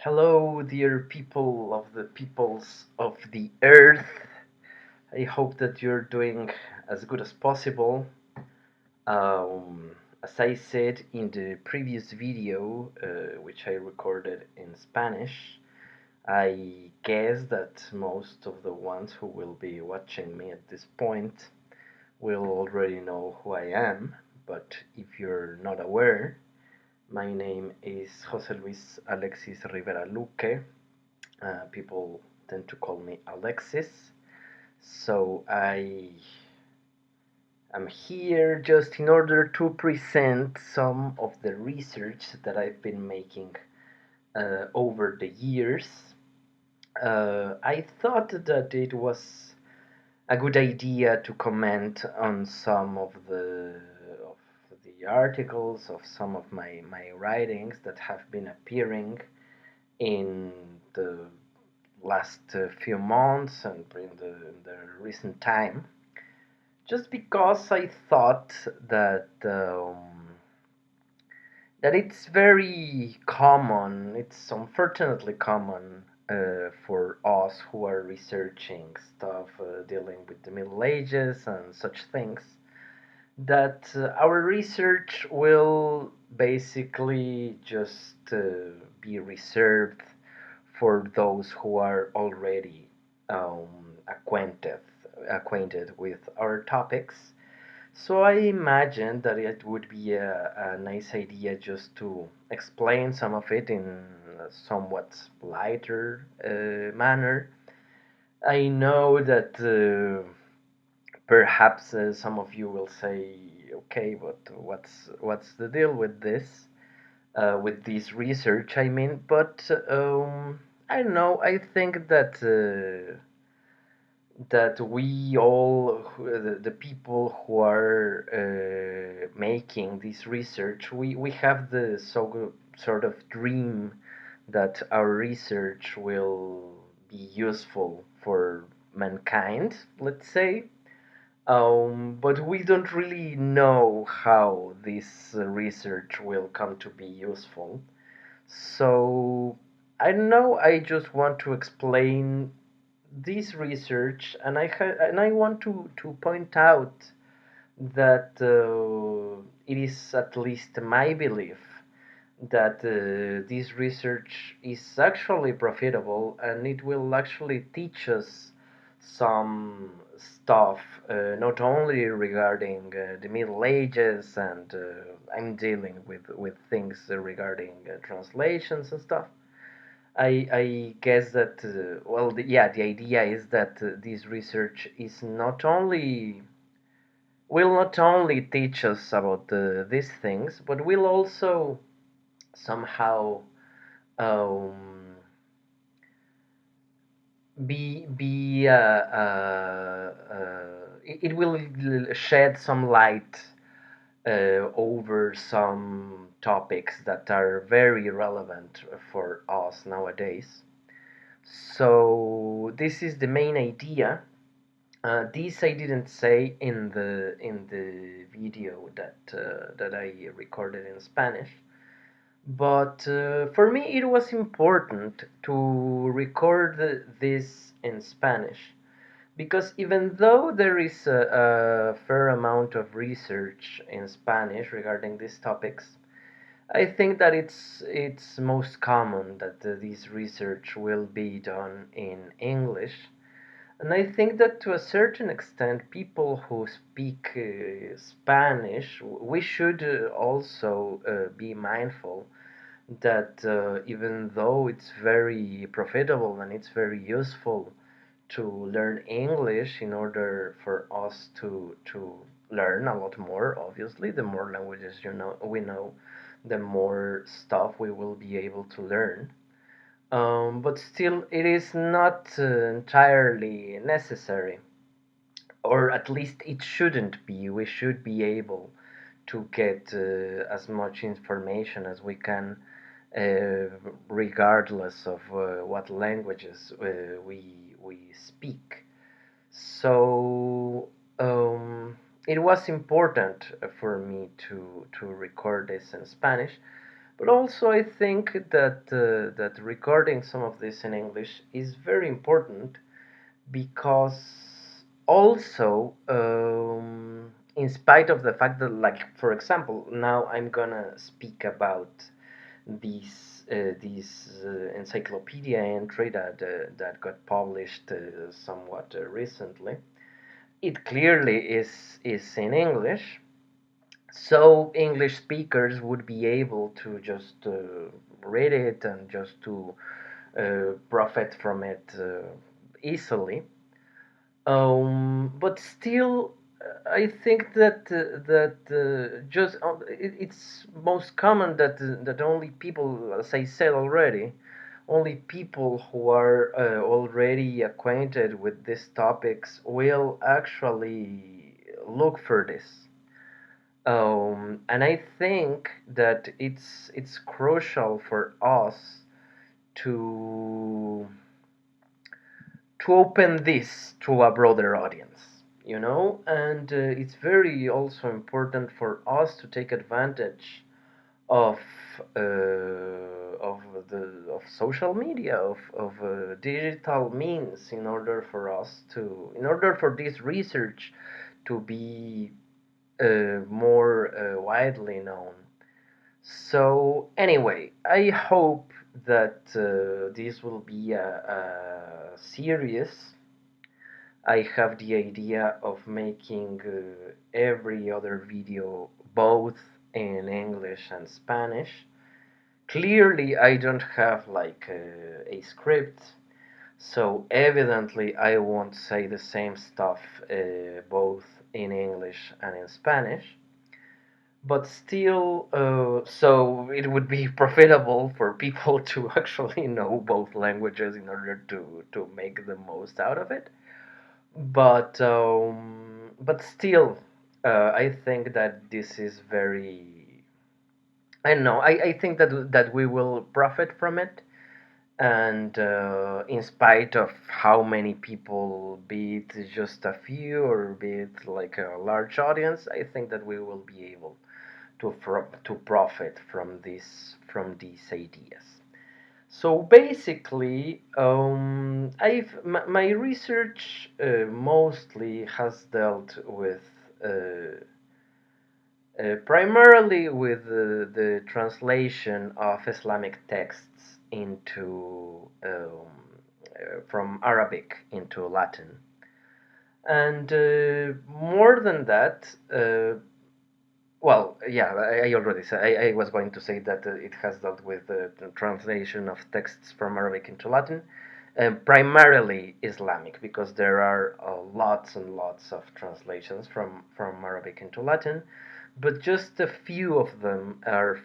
Hello, dear people of the peoples of the earth. I hope that you're doing as good as possible. As I said in the previous video, which I recorded in Spanish, I guess that most of the ones who will be watching me at this point will already know who I am, but if you're not aware, my name is Jose Luis Alexis Rivera Luque. People tend to call me Alexis. So I am here just in order to present some of the research that I've been making over the years. I thought that it was a good idea to comment on some of the articles of some of my writings that have been appearing in the last few months and in the recent time, just because I thought that it's very common, it's unfortunately common for us who are researching stuff dealing with the Middle Ages and such things, that our research will basically just be reserved for those who are already um, acquainted acquainted with our topics. So I imagine that it would be a nice idea just to explain some of it in a somewhat lighter manner. I know that perhaps some of you will say, "Okay, but what's the deal with this?" With this research, I mean, but I don't know. I think that we all, the people who are making this research, we have the sort of dream that our research will be useful for mankind, let's say. But we don't really know how this research will come to be useful. So I don't know. I just want to explain this research, and I want to point out that it is at least my belief that this research is actually profitable and it will actually teach us some stuff, not only regarding the Middle Ages, and I'm dealing with things regarding translations and stuff. I guess that the idea is that this research is not only will not only teach us about these things, but will also somehow um, be it will shed some light over some topics that are very relevant for us nowadays. So this is the main idea. This I didn't say in the video that I recorded in Spanish, but for me it was important to record this in Spanish, because even though there is a fair amount of research in Spanish regarding these topics, I think that it's most common that this research will be done in English. And I think that to a certain extent, people who speak Spanish, we should also be mindful that even though it's very profitable and it's very useful to learn English in order for us to learn a lot more, obviously, the more languages we know, the more stuff we will be able to learn. But still, it is not entirely necessary, or at least it shouldn't be. We should be able to get as much information as we can, uh, regardless of what languages we speak. So it was important for me to record this in Spanish, But also, I think that recording some of this in English is very important because also, in spite of the fact that, like, for example, now I'm gonna speak about these encyclopedia entry that got published somewhat recently. It clearly is in English, so English speakers would be able to just read it and just to profit from it easily. But still, I think that just it's most common that only people, as I said already, only people who are already acquainted with these topics will actually look for this. And I think that it's crucial for us to to open this to a broader audience, you know, and it's very also important for us to take advantage of of of social media, of digital means, in order for us to, in order for this research to be more widely known. So anyway, I hope that this will be a series. I have the idea of making every other video both in English and Spanish. Clearly, I don't have like a script, so evidently I won't say the same stuff both in English and in Spanish. But still, so it would be profitable for people to actually know both languages in order to make the most out of it. But still, I think that this is very. I don't know. I think that we will profit from it, and in spite of how many people, be it just a few or be it like a large audience, I think that we will be able to profit from these ideas. So basically, my research mostly has dealt with primarily with the translation of Islamic texts into from Arabic into Latin, and more than that. Well, yeah, I already said I was going to say that it has dealt with the translation of texts from Arabic into Latin, primarily Islamic, because there are lots and lots of translations from Arabic into Latin, but just a few of them are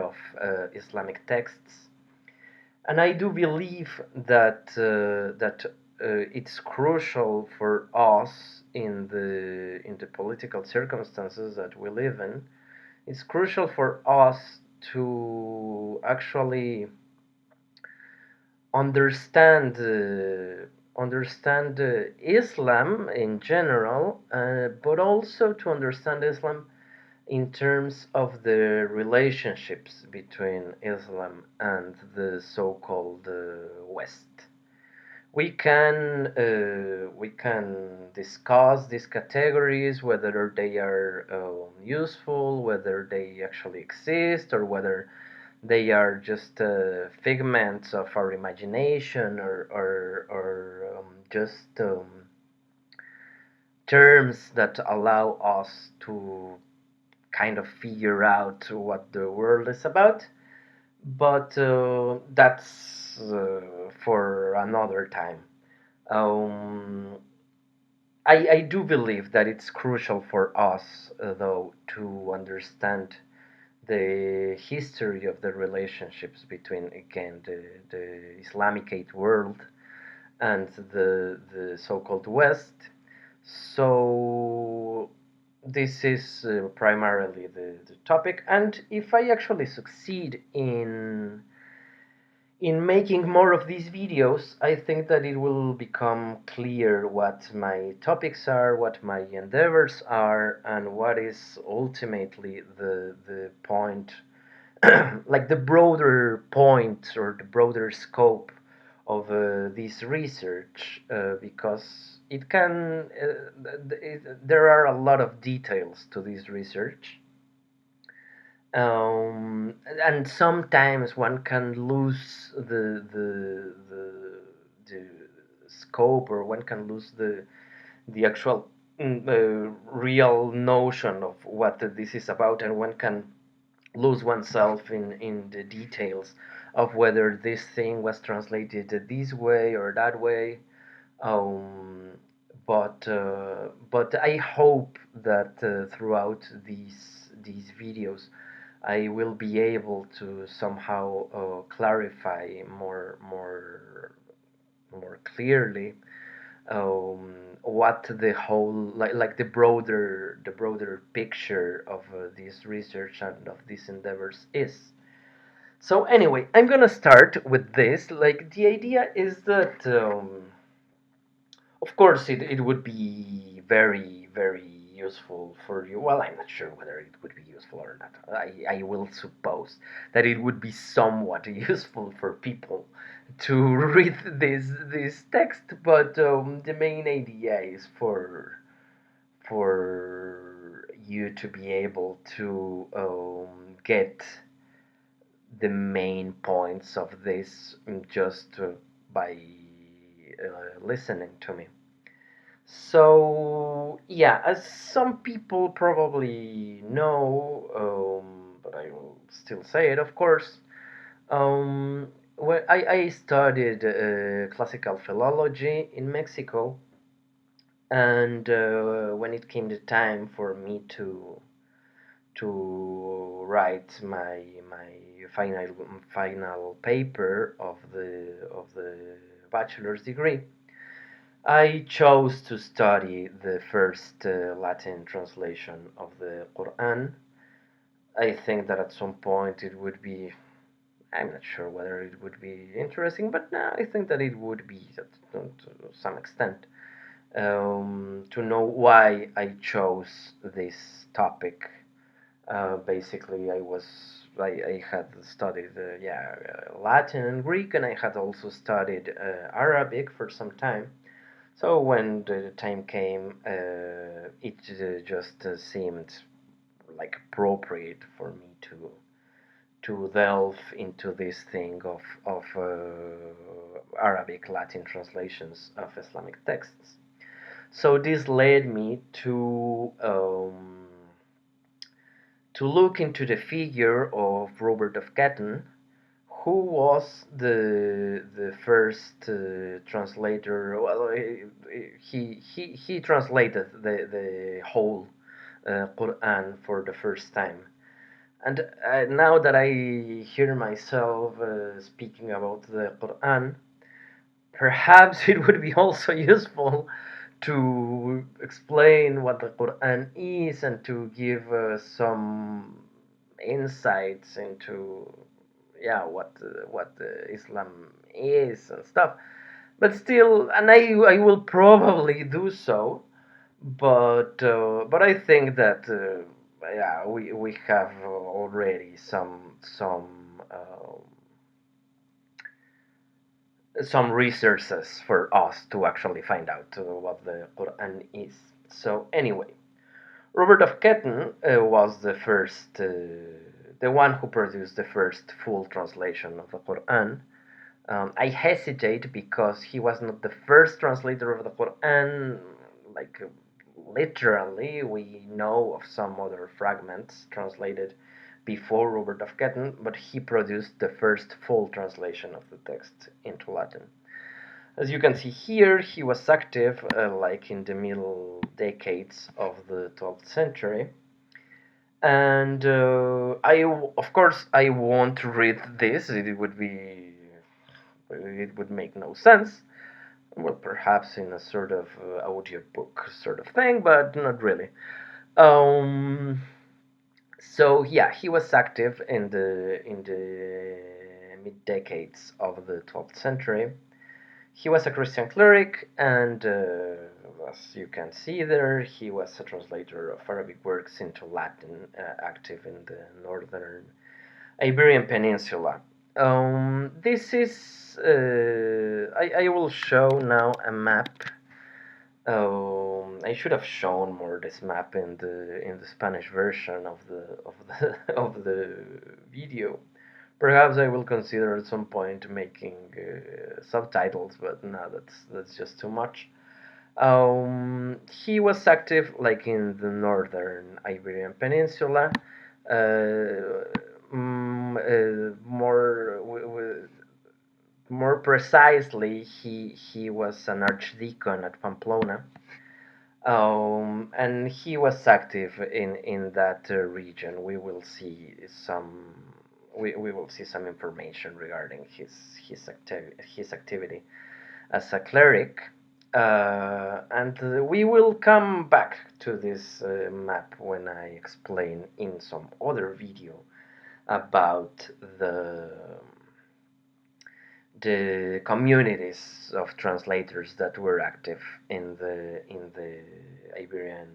of Islamic texts, and I do believe that it's crucial for us in the political circumstances that we live in. It's crucial for us to actually understand Islam in general, but also to understand Islam in terms of the relationships between Islam and the so-called West. We can discuss these categories, whether they are useful, whether they actually exist, or whether they are just figments of our imagination, or just terms that allow us to kind of figure out what the world is about. But that's for another time. Um, I do believe that it's crucial for us, though, to understand the history of the relationships between, again, the Islamicate world and the so-called West. So this is primarily the topic, and if I actually succeed in making more of these videos, I think that it will become clear what my topics are, what my endeavors are, and what is ultimately the point like the broader point or the broader scope of this research, because it can there are a lot of details to this research, and sometimes one can lose the scope, or one can lose the actual real notion of what this is about, and one can lose oneself in the details of whether this thing was translated this way or that way. Um, but I hope that throughout these videos, I will be able to somehow clarify more clearly what the whole, like the broader picture of this research and of these endeavors is. So anyway, I'm gonna start with this. Like, the idea is that of course it would be very useful for you. Well, I'm not sure whether it would be useful or not. I will suppose that it would be somewhat useful for people to read this text, but the main idea is for you to be able to get the main points of this just by listening to me. So yeah, as some people probably know, but I will still say it, of course. Well, I studied classical philology in Mexico, and when it came the time for me to write my final paper of the bachelor's degree, I chose to study the first Latin translation of the Qur'an. I think that at some point it would be, I'm not sure whether it would be interesting, but no, I think that it would be to some extent, to know why I chose this topic. Basically, I had studied Latin and Greek, and I had also studied Arabic for some time. So when the time came, it just seemed like appropriate for me to delve into this thing of Arabic Latin translations of Islamic texts. So this led me to look into the figure of Robert of Ketton, who was the first translator. Well, he translated the whole Quran for the first time. And now that I hear myself speaking about the Quran, perhaps it would be also useful to explain what the Quran is and to give some insights into, yeah, what Islam is and stuff. But still, and I will probably do so, but I think that yeah, we have already some resources for us to actually find out what the Quran is. So anyway, Robert of Ketton was the one who produced the first full translation of the Quran. I hesitate because he was not the first translator of the Quran, like literally. We know of some other fragments translated before Robert of Ketton, but he produced the first full translation of the text into Latin. As you can see here, he was active like in the middle decades of the 12th century. And of course, I won't read this. It would make no sense. Well, perhaps in a sort of audiobook sort of thing, but not really. Um, so yeah, he was active in the mid decades of the 12th century. He was a Christian cleric, and as you can see there, he was a translator of Arabic works into Latin, active in the northern Iberian Peninsula. This is I will show now a map. I should have shown more this map in the Spanish version of the video. Perhaps I will consider at some point making subtitles, but no, that's just too much. He was active like in the northern Iberian Peninsula, more precisely, he was an archdeacon at Pamplona, and he was active in that region. We will see some information regarding his activity as a cleric, and we will come back to this map when I explain in some other video about the communities of translators that were active in the Iberian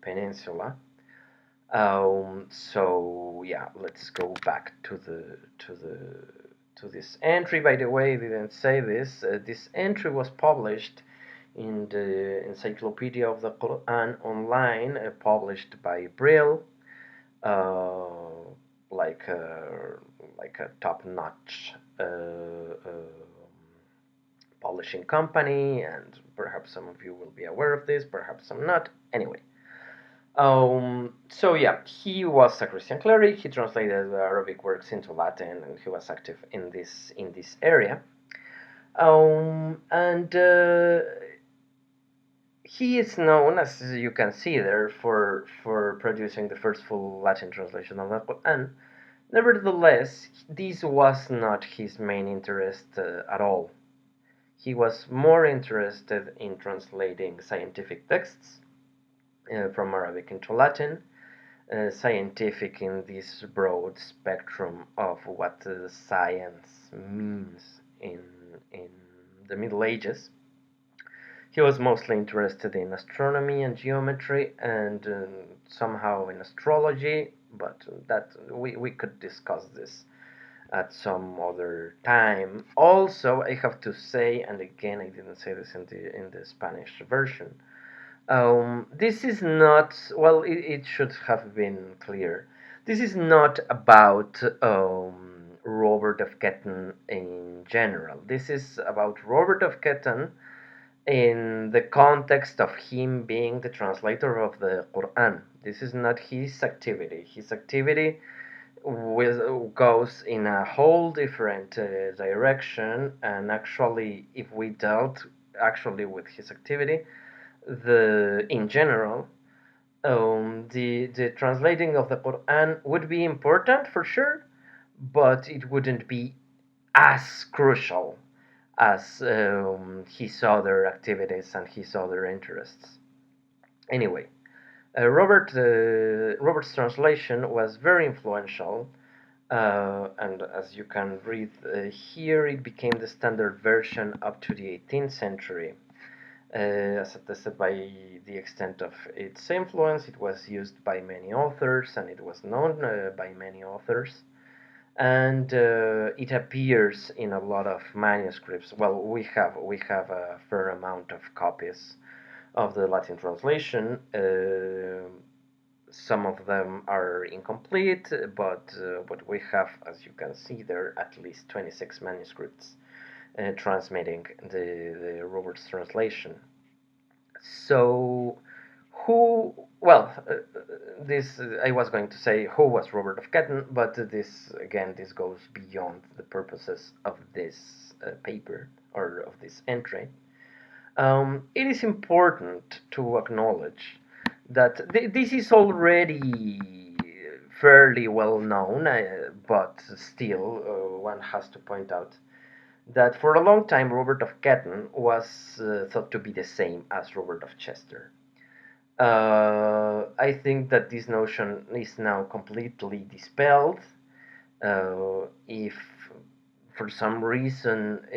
Peninsula. So yeah, let's go back to this entry. By the way, I didn't say this. This entry was published in the Encyclopaedia of the Qur'an Online, published by Brill, uh, like a top-notch publishing company, and perhaps some of you will be aware of this, perhaps some not. Anyway, so yeah, he was a Christian cleric. He translated Arabic works into Latin, and he was active in this area. And he is known, as you can see there, for producing the first full Latin translation of the Quran. Nevertheless, this was not his main interest at all. He was more interested in translating scientific texts from Arabic into Latin, scientific in this broad spectrum of what science means in the Middle Ages. He was mostly interested in astronomy and geometry, and somehow in astrology, but that we could discuss this at some other time. Also, I have to say, and again, I didn't say this in the Spanish version. This is not, well, it should have been clear. This is not about Robert of Ketton in general. This is about Robert of Ketton in the context of him being the translator of the Quran. This is not his activity. His activity goes in a whole different direction, and actually, if we dealt actually with his activity, in general, the translating of the Quran would be important for sure, but it wouldn't be as crucial as his other activities and his other interests. Anyway, Robert's translation was very influential, and as you can read here, it became the standard version up to the 18th century. As attested by the extent of its influence, it was used by many authors, and it was known by many authors, and it appears in a lot of manuscripts. Well, we have a fair amount of copies of the Latin translation. Some of them are incomplete, but we have, as you can see there, at least 26 manuscripts transmitting the Robert's translation. So, who? Well, this I was going to say who was Robert of Ketton, but this goes beyond the purposes of this paper or of this entry. It is important to acknowledge that this is already fairly well known, but still one has to point out that for a long time Robert of Ketton was thought to be the same as Robert of Chester. I think that this notion is now completely dispelled. If for some reason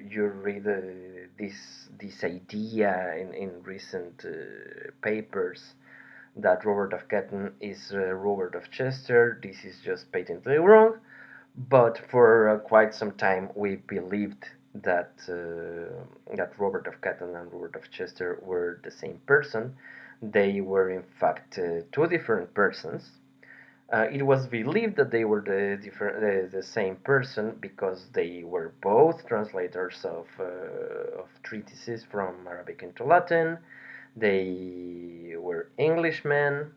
you read this idea in recent papers that Robert of Ketton is Robert of Chester. This is just patently wrong, but for quite some time we believed that Robert of Ketton and Robert of Chester were the same person. They were in fact two different persons. It was believed that they were the same person because they were both translators of treatises from Arabic into Latin. They were Englishmen,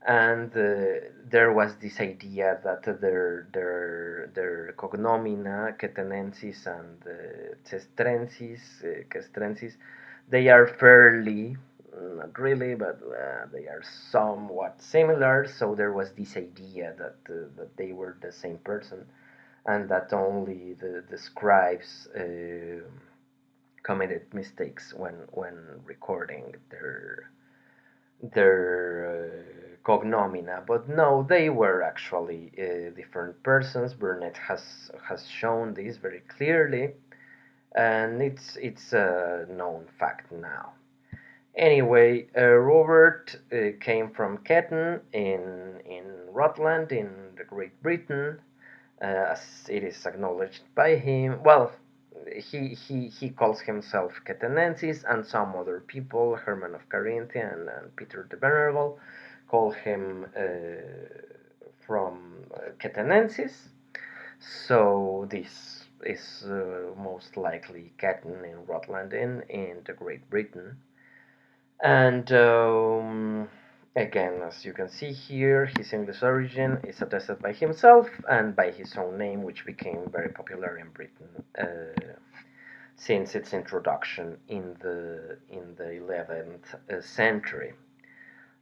and there was this idea that their cognomina Kettenensis and Castrensis, they are fairly, not really, but they are somewhat similar. So there was this idea that they were the same person, and that only the scribes committed mistakes when recording their cognomina, but no, they were actually different persons. Burnett has shown this very clearly, and it's a known fact now. Anyway, Robert came from Ketton in Rutland in the Great Britain, as it is acknowledged by him. Well, he calls himself Kettenensis, and some other people, Herman of Carinthia and Peter the Venerable, call him from Kettenensis. So this is most likely Ketton in Rutland in the Great Britain. And again, as you can see here, his English origin is attested by himself and by his own name, which became very popular in Britain since its introduction in the 11th century.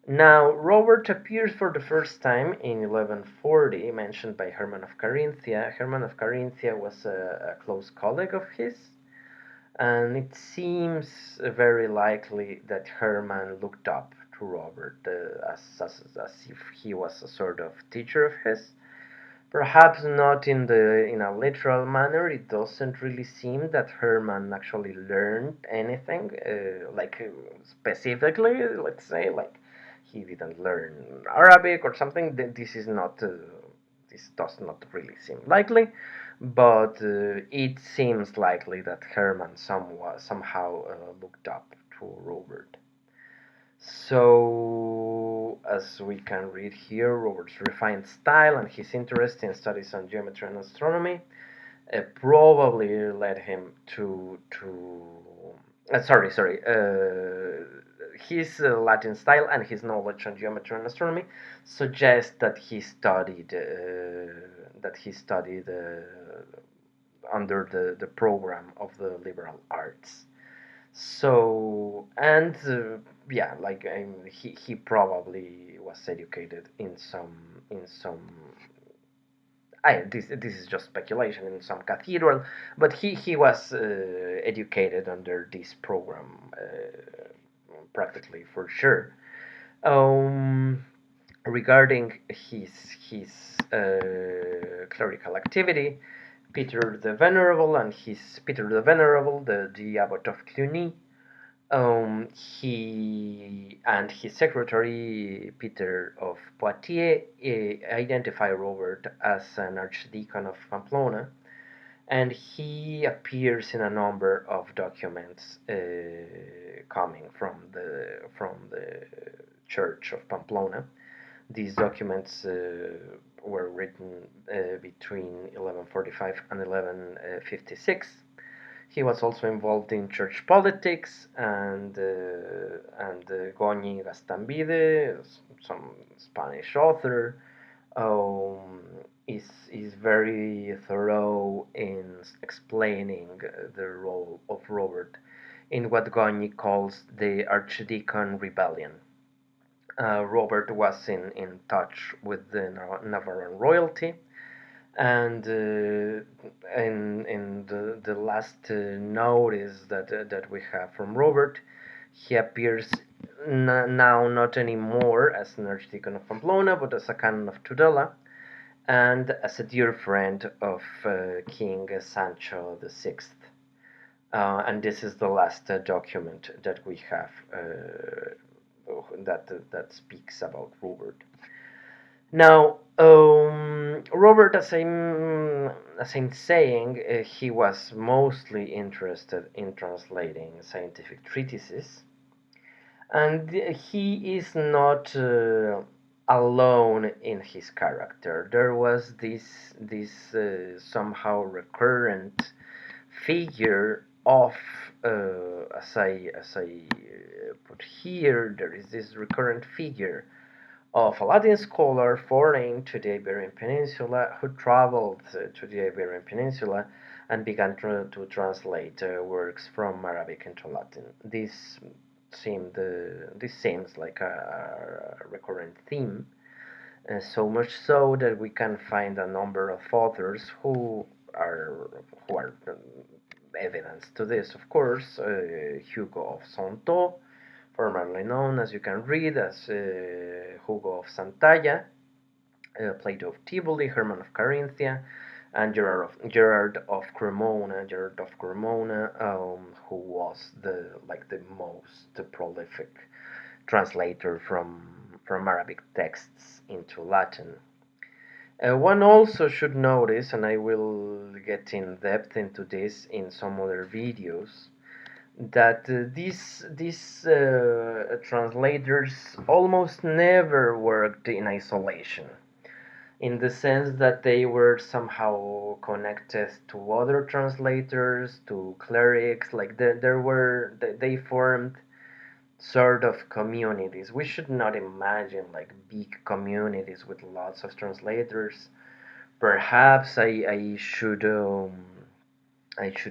Now, Robert appears for the first time in 1140, mentioned by Herman of Carinthia. Herman of Carinthia was a close colleague of his, and it seems very likely that Herman looked up to Robert as if he was a sort of teacher of his. Perhaps not in a literal manner. It doesn't really seem that Herman actually learned anything, specifically, let's say, like he didn't learn Arabic or something. This is not. This does not really seem likely, but it seems likely that Herman somehow looked up to Robert. So, as we can read here, Robert's refined style and his interest in studies on geometry and astronomy probably led him to his Latin style and his knowledge on geometry and astronomy suggest that he studied under the program of the liberal arts. So, and yeah, like he probably was educated in some. This is just speculation, in some cathedral, but he was educated under this program practically for sure. Regarding his clerical activity, Peter the Venerable, the abbot of Cluny, he and his secretary Peter of Poitiers identify Robert as an archdeacon of Pamplona, and he appears in a number of documents coming from the Church of Pamplona. These documents were written between 1145 and 1156. He was also involved in church politics, and Goñi Gastambide, some Spanish author, is very thorough in explaining the role of Robert in what Goñi calls the Archdeacon Rebellion. Robert was in touch with the Navarran royalty, and in the last notice that we have from Robert, he appears now not anymore as an Archdeacon of Pamplona, but as a canon of Tudela, and as a dear friend of King Sancho VI. And this is the last document that we have that speaks about Robert. Now, Robert, as I'm saying, he was mostly interested in translating scientific treatises, and he is not alone in his character. There was this somehow recurrent figure of, as I put here, there is this recurrent figure of a Latin scholar foreign to the Iberian Peninsula who traveled to the Iberian Peninsula and began to translate works from Arabic into Latin. This seems like a recurrent theme, so much so that we can find a number of authors who are evidence to this. Of course, Hugo of Santo, formerly known, as you can read, as Hugo of Santalla, Plato of Tivoli, Herman of Carinthia, and Gerard of Cremona, who was the most prolific translator from Arabic texts into Latin. One also should notice, and I will get in depth into this in some other videos, that these translators almost never worked in isolation, in the sense that they were somehow connected to other translators, to clerics. Like they formed sort of communities. We should not imagine like big communities with lots of translators. Perhaps I should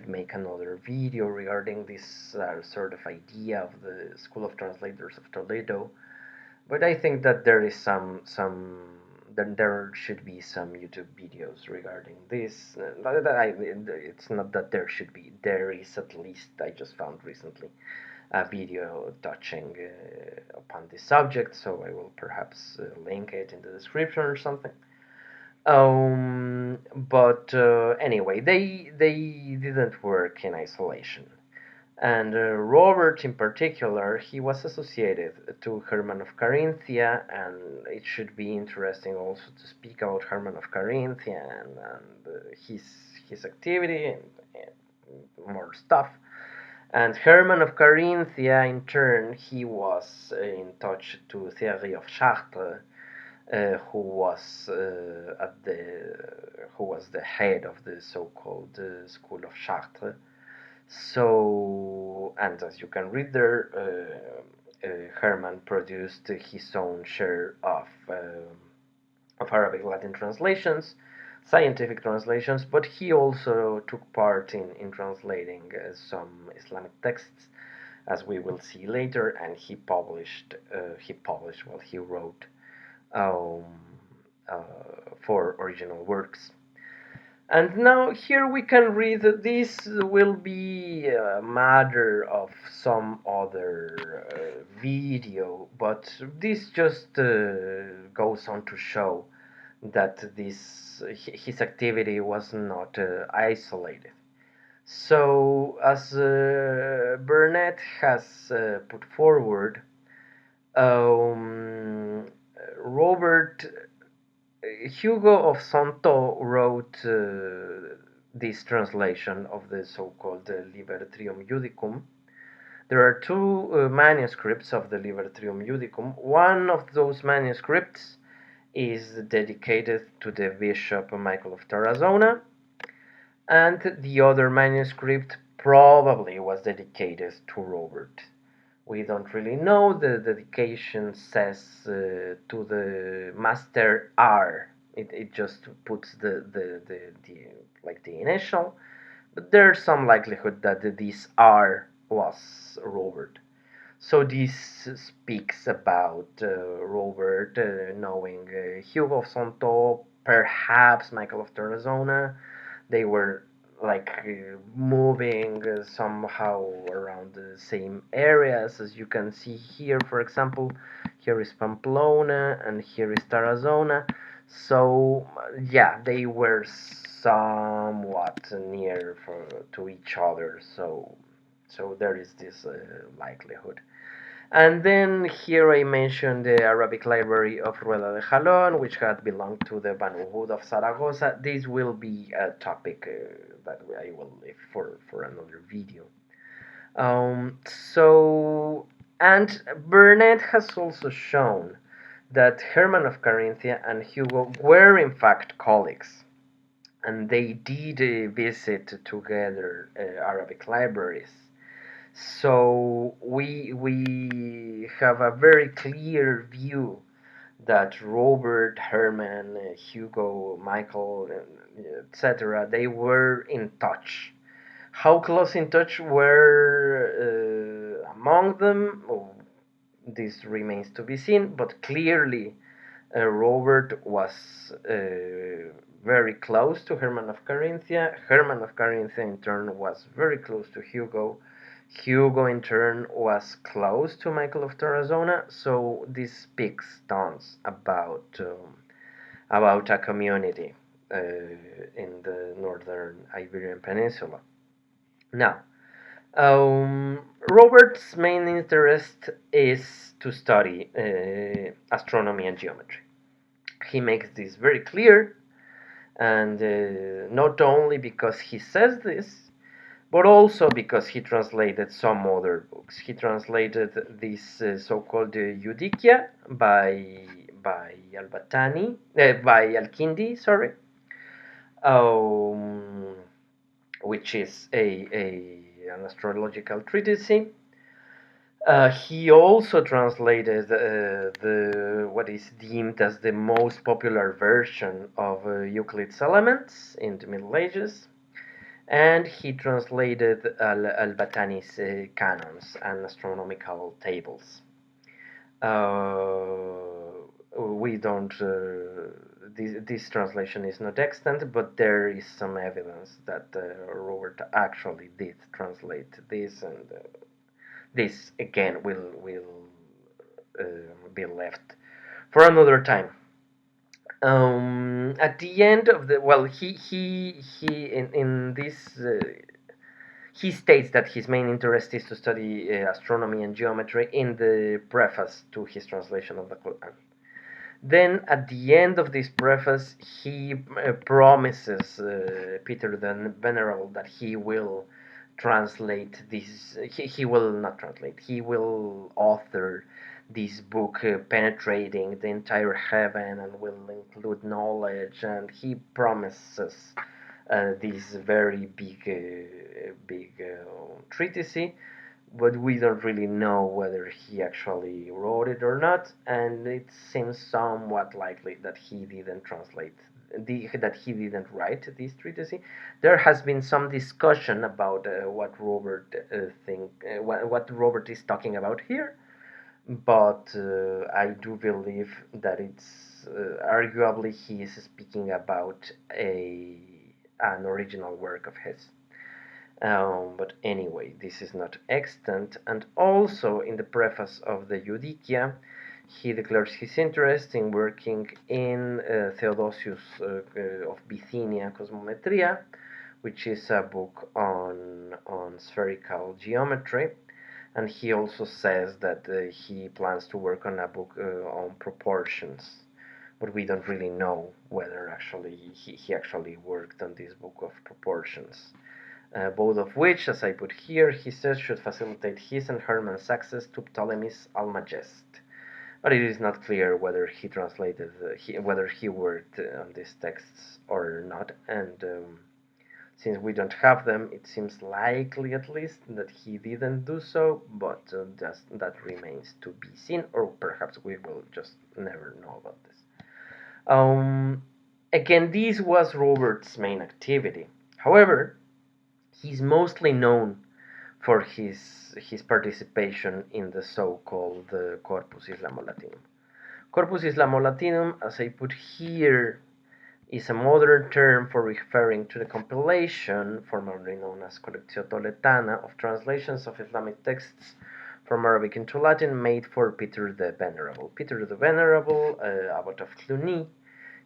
make another video regarding this sort of idea of the School of Translators of Toledo. But I think that there should be some YouTube videos regarding this. It's not that there should be. There is, at least I just found recently a video touching upon this subject, so I will perhaps link it in the description or something. But anyway, they didn't work in isolation. And Robert, in particular, he was associated to Herman of Carinthia, and it should be interesting also to speak about Herman of Carinthia and his activity and more stuff. And Herman of Carinthia, in turn, he was in touch to Thierry of Chartres, who was the head of the so-called School of Chartres. So, and as you can read there, Herman produced his own share of Arabic Latin translations, scientific translations, but he also took part in translating some Islamic texts, as we will see later, and he wrote um, uh, 4 original works. And now here we can read that this will be a matter of some other video, but this just goes on to show that his activity was not isolated. So, as Burnett has put forward, um, Robert Hugo of Santo wrote this translation of the so-called Liber Trium Judicum. There are 2 manuscripts of the Liber Trium Judicum. One of those manuscripts is dedicated to the Bishop Michael of Tarazona, and the other manuscript probably was dedicated to Robert. We don't really know. The dedication says to the Master R. It just puts the initial, but there's some likelihood that this R was Robert. So this speaks about Robert knowing Hugo of Santo, perhaps Michael of Tarazona. They were like moving somehow around the same areas, as you can see here. For example, here is Pamplona and here is Tarazona. So yeah, they were somewhat near to each other. So there is this likelihood. And then here I mentioned the Arabic library of Rueda de Jalón, which had belonged to the Banu Hud of Zaragoza. This will be a topic that I will leave for another video. And Burnett has also shown that Hermann of Carinthia and Hugo were in fact colleagues, and they did visit together Arabic libraries. So we have a very clear view that Robert, Herman, Hugo, Michael, etc. They were in touch. How close in touch were among them? Oh, this remains to be seen, but clearly Robert was very close to Herman of Carinthia. Herman of Carinthia, in turn, was very close to Hugo. Hugo, in turn, was close to Michael of Tarazona. So this speaks tons about a community in the northern Iberian Peninsula. Now, Robert's main interest is to study astronomy and geometry. He makes this very clear, and not only because he says this, but also because he translated some other books. He translated this so-called Judicia by Albatani, by Al-Kindi, sorry, um, which is an astrological treatise. He also translated the what is deemed as the most popular version of Euclid's Elements in the Middle Ages, and he translated Al-Batani's canons and astronomical tables. We don't. This translation is not extant, but there is some evidence that Robert actually did translate this, and this again will be left for another time. At the end of the he in this he states that his main interest is to study astronomy and geometry in the preface to his translation of the Qur'an. Then at the end of this preface, he promises Peter the Venerable that he will translate this. He will not translate. He will author this book penetrating the entire heaven and will include knowledge. And he promises this very big treatise, but we don't really know whether he actually wrote it or not, and it seems somewhat likely that he didn't that he didn't write this treatise. There has been some discussion about what what Robert is talking about here, but I do believe that it's arguably he is speaking about an original work of his. But anyway, this is not extant, and also in the preface of the Judicia, he declares his interest in working in Theodosius of Bithynia Cosmometria, which is a book on spherical geometry, and he also says that he plans to work on a book on proportions, but we don't really know whether actually he actually worked on this book of proportions. Both of which, as I put here, he says should facilitate his and Herman's access to Ptolemy's Almagest. But it is not clear whether he translated, whether he worked on these texts or not, and since we don't have them, it seems likely at least that he didn't do so, but that remains to be seen, or perhaps we will just never know about this. Again, this was Robert's main activity. However, he's mostly known for his participation in the so-called Corpus Islamo-Latinum. Corpus Islamo-Latinum, as I put here, is a modern term for referring to the compilation, formerly known as Collectio Toledana, of translations of Islamic texts from Arabic into Latin made for Peter the Venerable. Peter the Venerable, abbot of Cluny,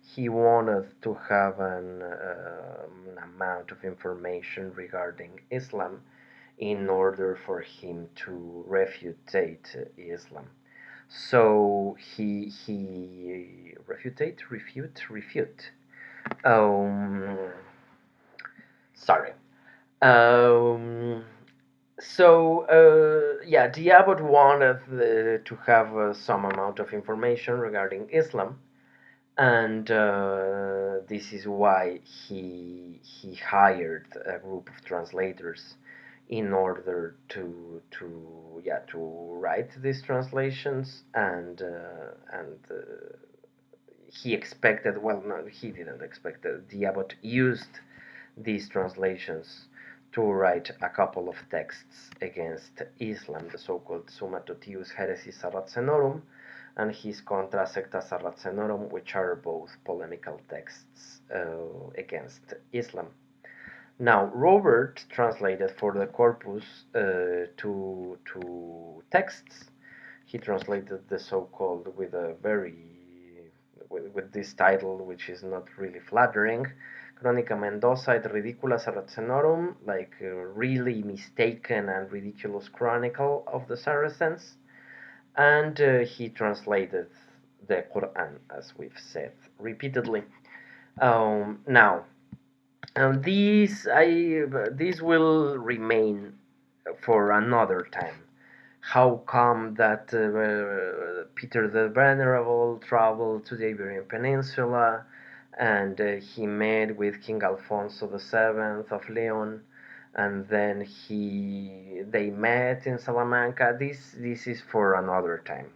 he wanted to have an amount of information regarding Islam in order for him to refute Islam. So he refute. Um, sorry. Um, yeah, the abbot wanted to have some amount of information regarding Islam, and this is why he hired a group of translators in order to write these translations, and he expected, well, no, he didn't expect that the abbot used these translations to write a couple of texts against Islam, the so-called Summa Totius Heresis Saracenorum and his Contra Secta Saracenorum, which are both polemical texts against Islam. Now, Robert translated for the corpus two texts. He translated the so-called with this title, which is not really flattering, Chronica Mendoza et Ridicula Saracenorum, like a really mistaken and ridiculous chronicle of the Saracens, and he translated the Qur'an, as we've said repeatedly. Now, these will remain for another time. How come that Peter the Venerable traveled to the Iberian Peninsula and he met with King Alfonso VII of Leon, and then they met in Salamanca? This is for another time.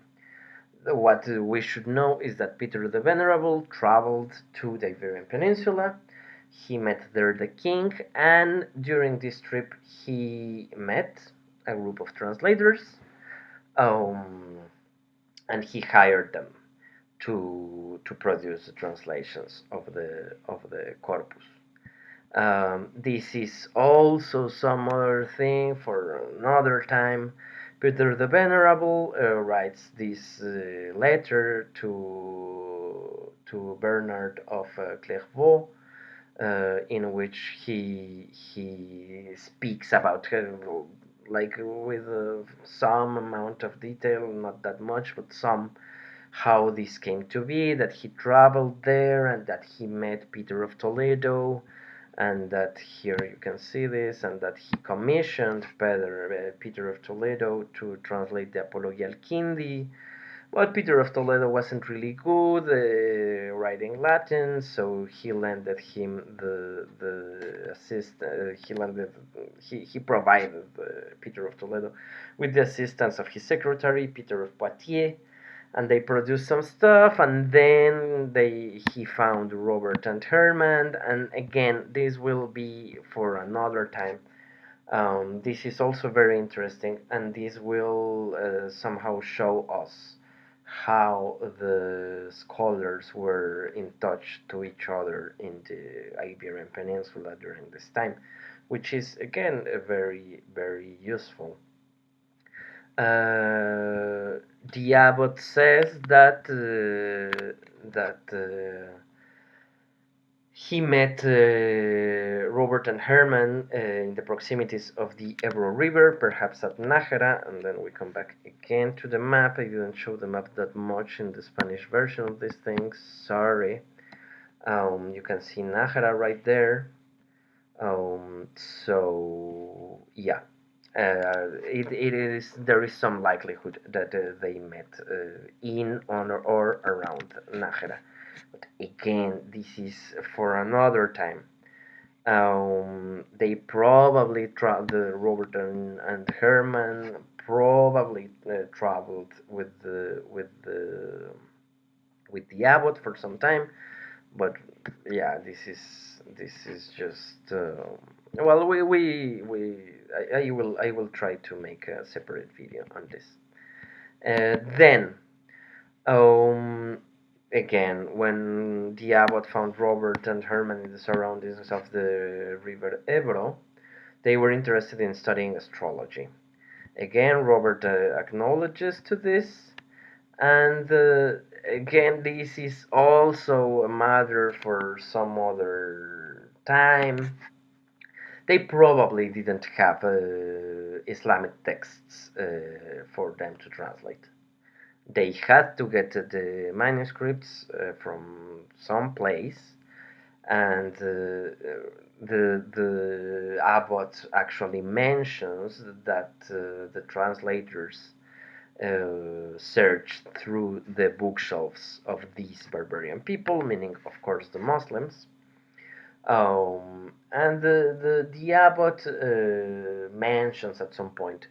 What we should know is that Peter the Venerable traveled to the Iberian Peninsula. He met there the king, and during this trip he met a group of translators, um, and he hired them to produce the translations of the corpus. This is also some other thing for another time. Peter the Venerable writes this letter to Bernard of Clairvaux, in which he speaks about like with some amount of detail, not that much, but some, how this came to be, that he traveled there and that he met Peter of Toledo, and that here you can see this, and that he commissioned Peter of Toledo to translate the Apologia al Kindi. But Peter of Toledo wasn't really good writing Latin, so he lended him the assist. He provided Peter of Toledo with the assistance of his secretary Peter of Poitiers, and they produced some stuff. And then he found Robert and Herman, and again this will be for another time. This is also very interesting, and this will somehow show us how the scholars were in touch to each other in the Iberian Peninsula during this time, which is again very, very useful. The abbot says that he met Robert and Herman in the proximities of the Ebro River, perhaps at Nájera, and then we come back again to the map. I didn't show the map that much in the Spanish version of this thing, sorry. You can see Nájera right there. So yeah, there is some likelihood that they met in, on, or around Nájera. But again, this is for another time. They probably the Robert and Herman probably traveled with the abbot for some time, but yeah, this is just well, I will try to make a separate video on this. Then um, again, when the abbot found Robert and Herman in the surroundings of the river Ebro, they were interested in studying astrology. Again, Robert acknowledges to this, and again, this is also a matter for some other time. They probably didn't have Islamic texts for them to translate. They had to get the manuscripts from some place, and the abbot actually mentions that the translators searched through the bookshelves of these barbarian people, meaning, of course, the Muslims. And the abbot mentions at some point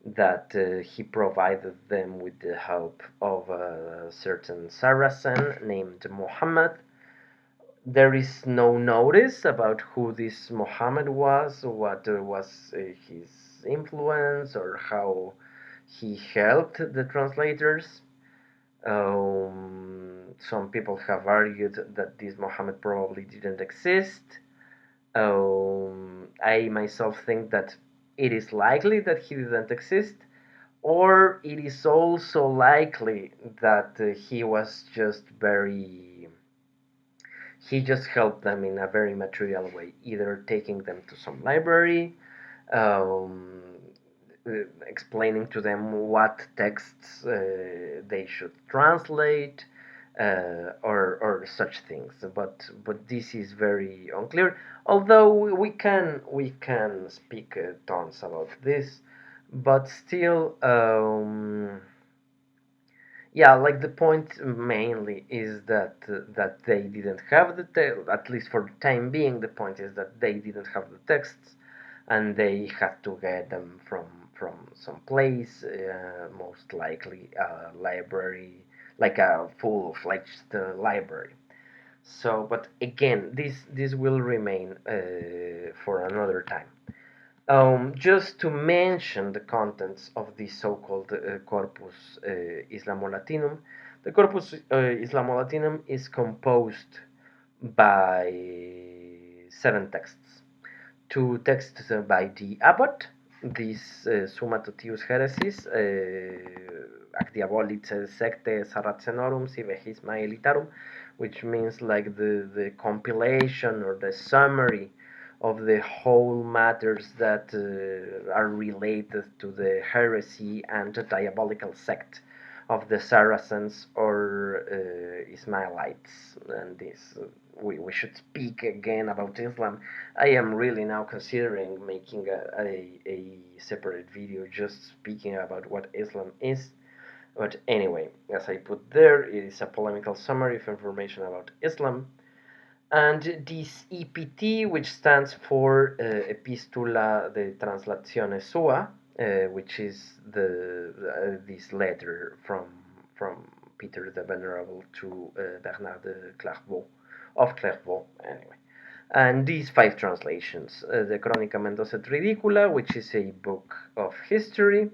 that he provided them with the help of a certain Saracen named Muhammad. There is no notice about who this Muhammad was, what was his influence, or how he helped the translators. Some people have argued that this Muhammad probably didn't exist. I myself think that it is likely that he didn't exist, or it is also likely that he was just very. He just helped them in a very material way, either taking them to some library, um, explaining to them what texts they should translate, or such things. But this is very unclear. Although we can speak tons about this, but still, yeah, like the point mainly is that they didn't have at least for the time being. The point is that they didn't have the texts, and they had to get them from some place, most likely a library, like a full-fledged library. So, but again, this will remain for another time. Just to mention the contents of the so-called Corpus Islamo-Latinum, the Corpus Islamo-Latinum is composed by 7 texts. 2 texts by the abbot, these Summa Totius Heresis, Ac Diabolice Secte Saracenorum Sive Ismaelitarum, which means like the compilation or the summary of the whole matters that are related to the heresy and diabolical sect of the Saracens or Ismailites. And this, we should speak again about Islam. I am really now considering making a separate video just speaking about what Islam is. But anyway, as I put there, it is a polemical summary of information about Islam. And this EPT, which stands for Epistula de Translazione Sua, which is this letter from Peter the Venerable to Bernard de Clairvaux, of Clairvaux, anyway. And these 5 translations: the Chronica Mendoza et Ridicula, which is a book of history;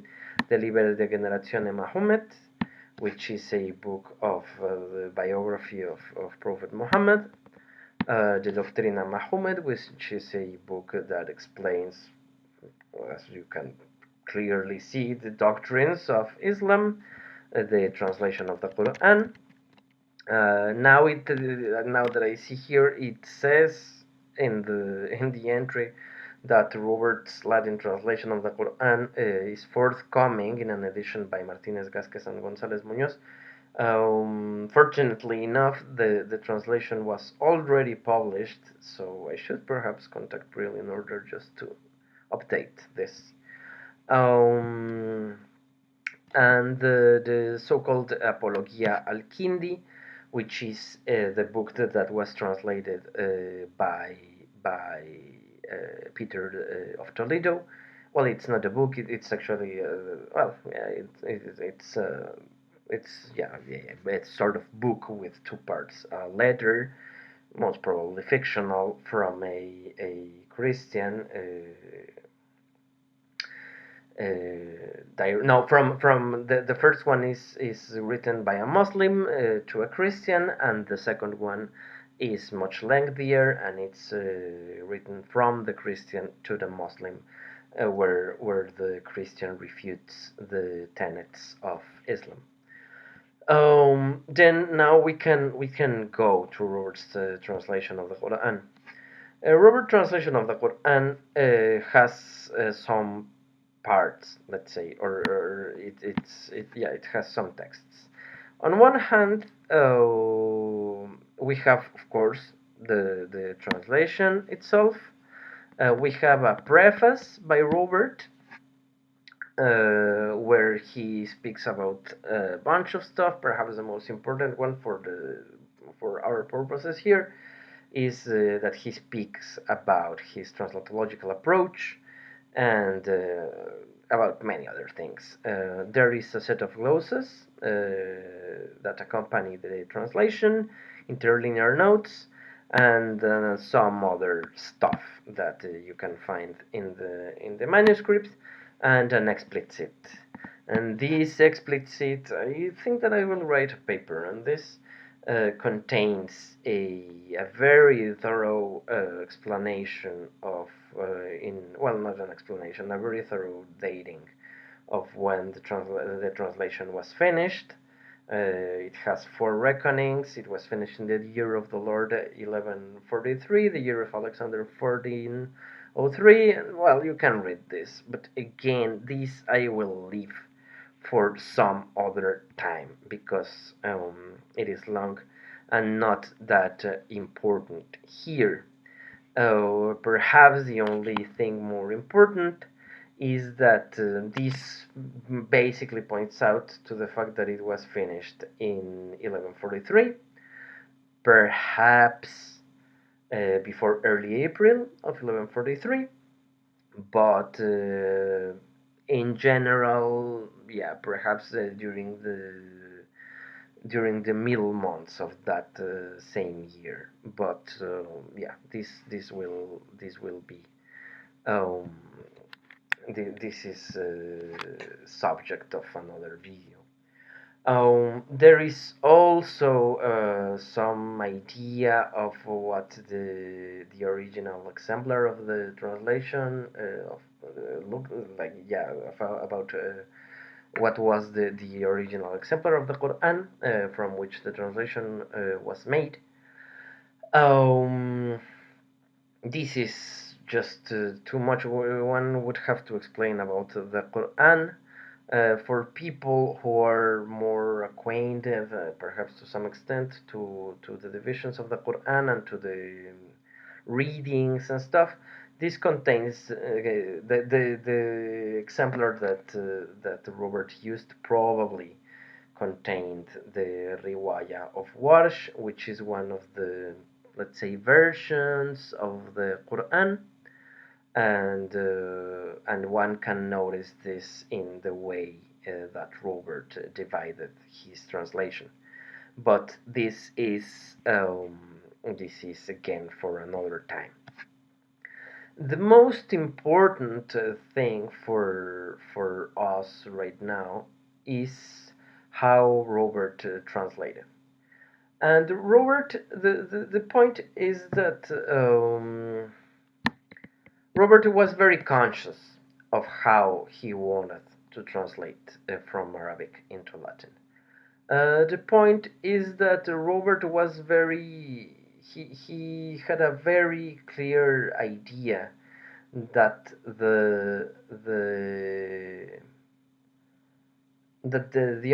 the Liber de Generazione Mahomet, which is a book of the biography of Prophet Muhammad; the Doctrina Mahomet, which is a book that explains, as you can clearly see, the doctrines of Islam; the translation of the Qur'an. Now that I see here, it says in the entry that Robert's Latin translation of the Quran is forthcoming in an edition by Martinez Gasquez and González Muñoz. Fortunately enough, the translation was already published, so I should perhaps contact Brill in order just to update this. And the so-called Apologia al-Kindi, which is the book that was translated by Peter of Toledo. Well, it's not a book; it's actually well, yeah, it's sort of book with 2 parts. A letter, most probably fictional, from a Christian. No, from the first one is written by a Muslim to a Christian, and the second one is much lengthier, and it's written from the Christian to the Muslim, where the Christian refutes the tenets of Islam. Then now we can go to Robert's translation of the Quran. Robert's translation of the Quran has some parts, let's say, or it has some texts. On one hand, we have, of course, the translation itself. We have a preface by Robert, where he speaks about a bunch of stuff. Perhaps the most important one for our purposes here is that he speaks about his translatological approach and about many other things. There is a set of glosses that accompany the translation, interlinear notes, and some other stuff that you can find in the manuscript, and an explicit. And this explicit, I think that I will write a paper on this. Contains a very thorough explanation of not an explanation, a very thorough dating of when the translation was finished. It has 4 reckonings. It was finished in the year of the Lord 1143, the year of Alexander 1403. Well, you can read this, but again, this I will leave for some other time because it is long and not that important here. Perhaps the only thing more important is that this basically points out to the fact that it was finished in 1143, perhaps before early April of 1143, but in general, yeah, perhaps during the middle months of that same year. But yeah, this will be um, this is subject of another video. There is also some idea of what the original exemplar of the translation look like. Yeah, about what was the original exemplar of the Quran from which the translation was made. Um, this is just too much. One would have to explain about the Quran. For people who are more acquainted, perhaps to some extent, to the divisions of the Quran and to the readings and stuff, this contains the exemplar that Robert used probably contained the Riwaya of Warsh, which is one of the, let's say, versions of the Quran, and one can notice this in the way that Robert divided his translation. But this is again for another time. The most important thing for us right now is how Robert translated. And Robert, the point is that Robert was very conscious of how he wanted to translate from Arabic into Latin. The point is that Robert was he had a very clear idea that the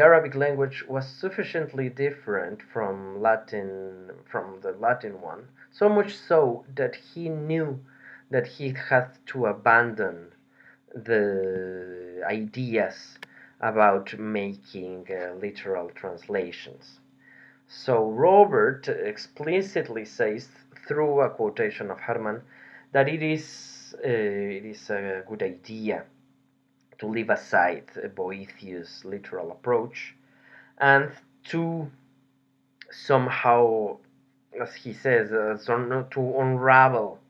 Arabic language was sufficiently different from the Latin one, so much so that he knew that he had to abandon the ideas about making literal translations. So Robert explicitly says, through a quotation of Herman, that it is a good idea to leave aside Boethius' literal approach and to somehow, as he says, to unravel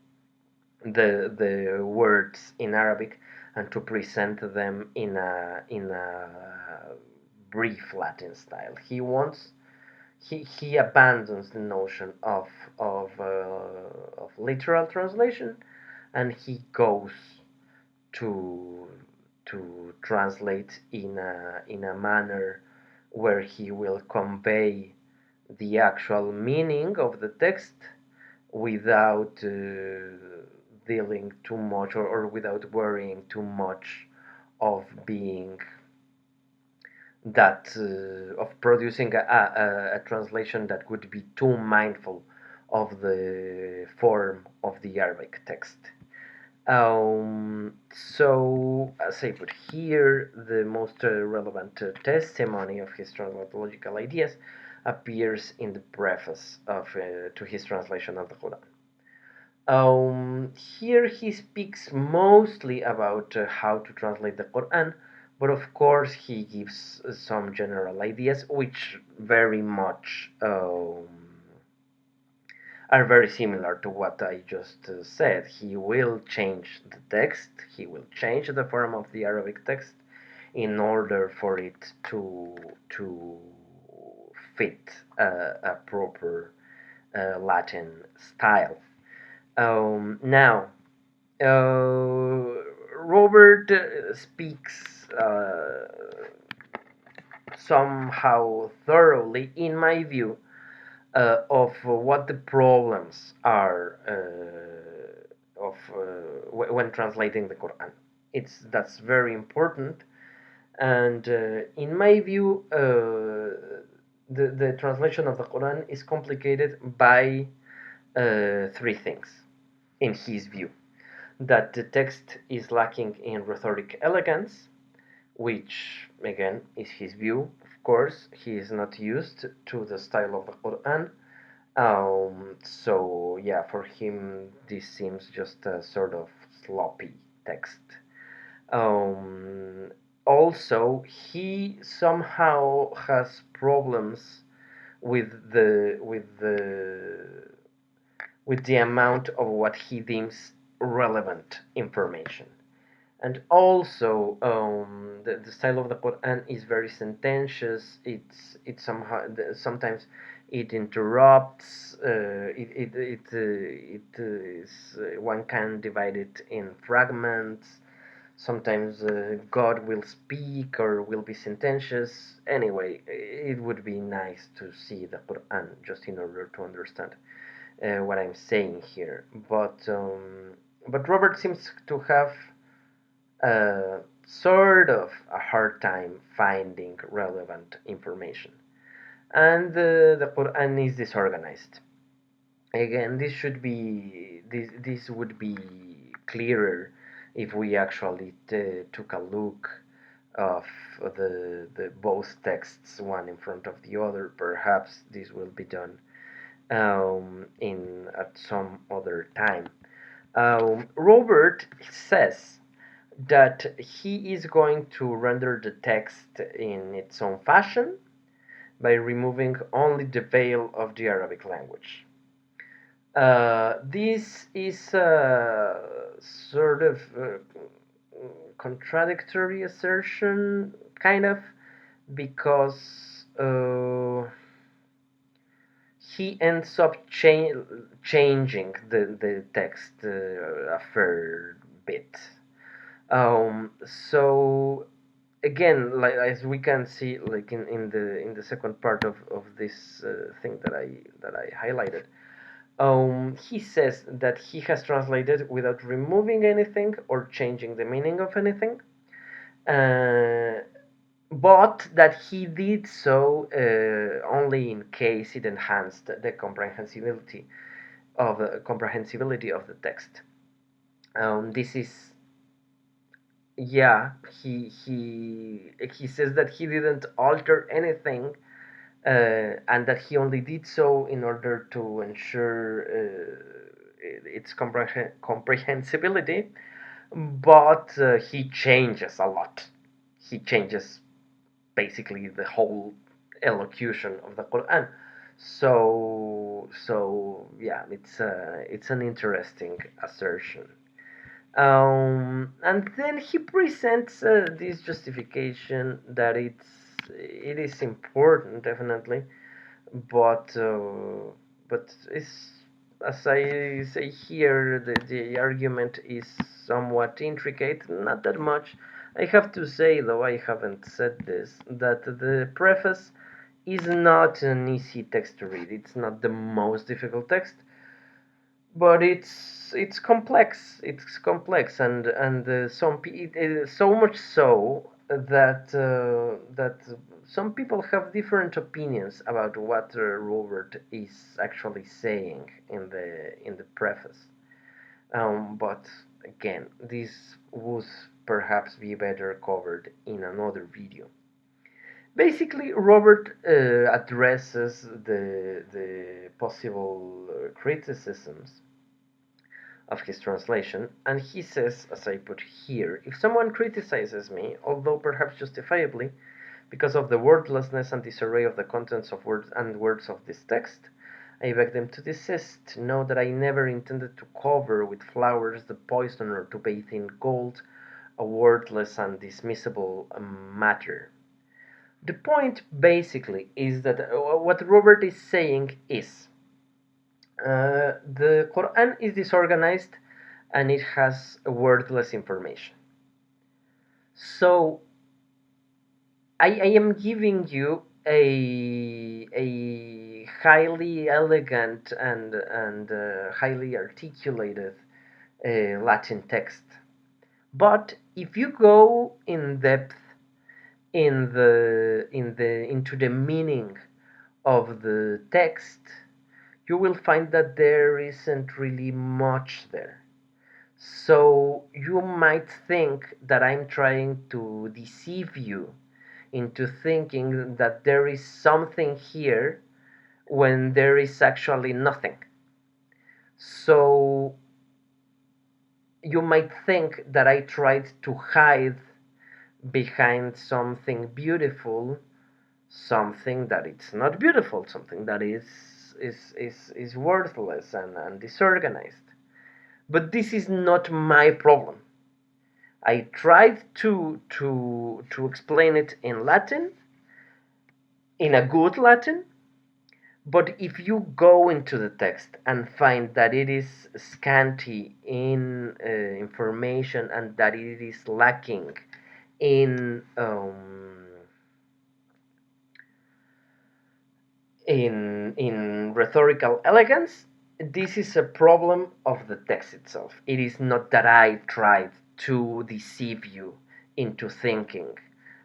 the words in Arabic and to present them in a brief Latin style. He abandons the notion of literal translation, and he goes to translate in a manner where he will convey the actual meaning of the text without dealing too much or without worrying too much of being that of producing a translation that would be too mindful of the form of the Arabic text. So, as I put here, the most relevant testimony of his translatological ideas appears in the preface to his translation of the Quran. Here he speaks mostly about how to translate the Quran, but of course he gives some general ideas which very much are very similar to what I just said. He will change the text, he will change the form of the Arabic text in order for it to fit a proper Latin style. Now, Robert speaks somehow thoroughly, in my view, of what the problems are when translating the Quran. That's very important, and in my view, the translation of the Quran is complicated by three things, in his view: that the text is lacking in rhetoric elegance, which again is his view. Of course, he is not used to the style of the Quran. So yeah, for him this seems just a sort of sloppy text. Um, Also, he somehow has problems with the amount of what he deems relevant information. And also, the style of the Quran is very sententious. It's somehow sometimes it interrupts. It is one can divide it in fragments. Sometimes God will speak or will be sententious. Anyway, it would be nice to see the Quran just in order to understand what I'm saying here. But Robert seems to have sort of a hard time finding relevant information, and the Quran is disorganized. Again, this would be clearer if we actually took a look of the both texts one in front of the other. Perhaps this will be done in at some other time. Robert says that he is going to render the text in its own fashion by removing only the veil of the Arabic language. This is a sort of contradictory assertion, kind of, because he ends up changing the text a fair bit. So again, like as we can see, like in the second part of this thing that I highlighted, he says that he has translated without removing anything or changing the meaning of anything, uh, but that he did so only in case it enhanced the comprehensibility of the text. This is yeah, he says that he didn't alter anything, and that he only did so in order to ensure its comprehensibility, but he changes a lot. He changes basically the whole elocution of the Quran. So yeah, it's an interesting assertion. And then he presents this justification that it is important, definitely, but it's, as I say here, the argument is somewhat intricate, not that much. I have to say, though I haven't said this, that the preface is not an easy text to read. It's not the most difficult text, but it's complex. It's complex, and so much so that some people have different opinions about what Robert is actually saying in the preface. But again, this would perhaps be better covered in another video. Basically, Robert addresses the possible criticisms of his translation, and he says, as I put here, if someone criticizes me, although perhaps justifiably, because of the wordlessness and disarray of the contents of words of this text, I beg them to desist. Know that I never intended to cover with flowers the poison or to bathe in gold a wordless and dismissible matter. The point basically is that what Robert is saying is the Quran is disorganized and it has wordless information. So I am giving you a highly elegant and highly articulated Latin text. But if you go in depth into the meaning of the text, you will find that there isn't really much there. So you might think that I'm trying to deceive you into thinking that there is something here when there is actually nothing. So you might think that I tried to hide behind something beautiful, something that it's not beautiful, something that is worthless and disorganized. But this is not my problem. I tried to explain it in Latin, in a good Latin, but if you go into the text and find that it is scanty in information and that it is lacking in rhetorical elegance, this is a problem of the text itself. It is not that I tried to deceive you into thinking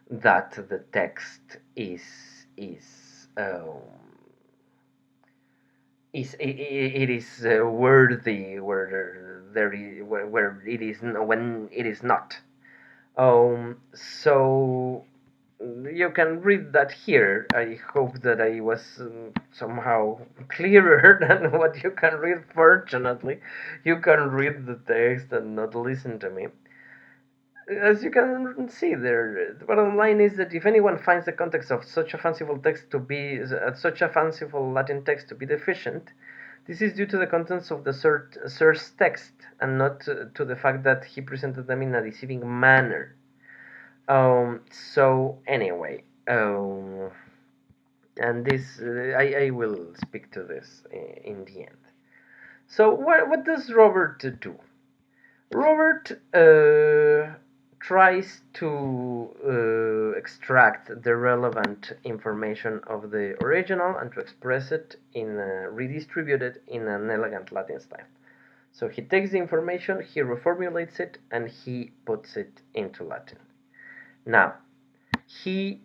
that the text it is worthy where it is when it is not. So you can read that here. I hope that I was somehow clearer than what you can read. Fortunately, you can read the text and not listen to me. As you can see there, the bottom line is that if anyone finds the context of such a fanciful text to be such a fanciful Latin text to be deficient, this is due to the contents of the source text and not to the fact that he presented them in a deceiving manner. So anyway, and this I will speak to this in the end. So what does Robert do? Robert tries to extract the relevant information of the original and to express it redistribute it in an elegant Latin style. So he takes the information, he reformulates it, and he puts it into Latin. Now, he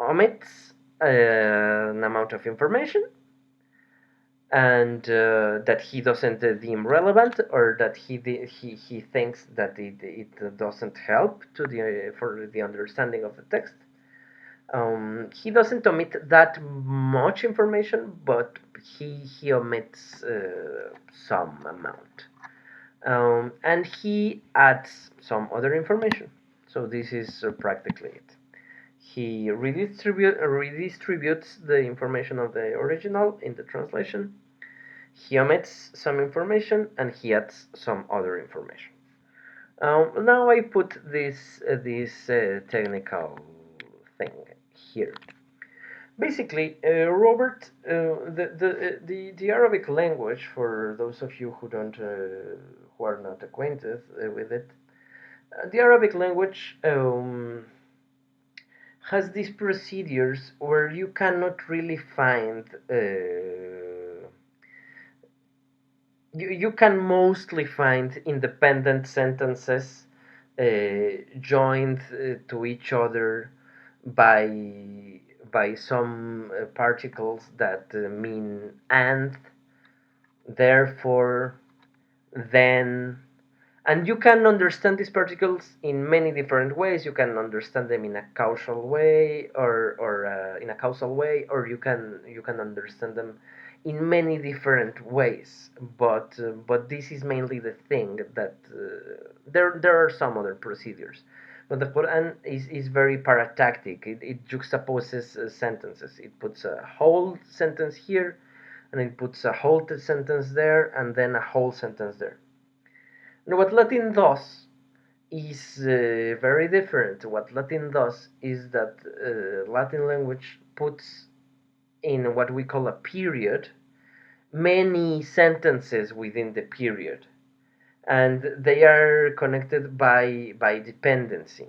omits an amount of information and that he doesn't deem relevant, or that he thinks that it doesn't help for the understanding of the text. He doesn't omit that much information, but he omits some amount, and he adds some other information. So this is practically it. He redistributes the information of the original in the translation. He omits some information and he adds some other information. Now I put this technical thing here. Basically, Robert, the Arabic language, for those of you who are not acquainted with it, the Arabic language has these procedures where you cannot really find you can mostly find independent sentences joined to each other by some particles that mean and, therefore, then. And you can understand these particles in many different ways. You can understand them in a causal way, or in a causal way, or you can understand them in many different ways. But this is mainly the thing that there are some other procedures. But the Quran is very paratactic. It juxtaposes sentences. It puts a whole sentence here, and it puts a whole sentence there, and then a whole sentence there. Now, what Latin does is very different. What Latin does is that Latin language puts in what we call a period many sentences within the period, and they are connected by dependency.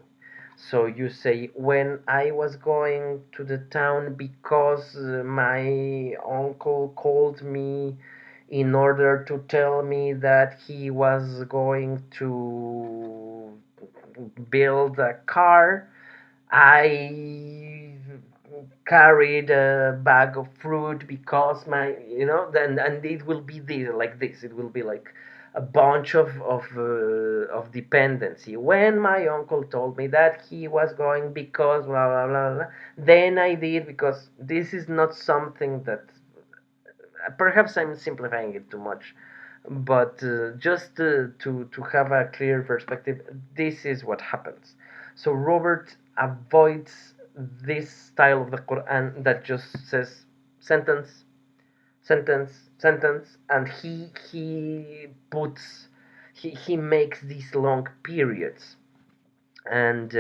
So you say, when I was going to the town because my uncle called me in order to tell me that he was going to build a car, I carried a bag of fruit because then, and it will be like this. It will be like a bunch of dependency. When my uncle told me that he was going because blah blah blah, blah, then I did, because this is not something that, perhaps I'm simplifying it too much, but just to have a clear perspective, this is what happens. So Robert avoids this style of the Quran that just says sentence, sentence, sentence, and he makes these long periods. And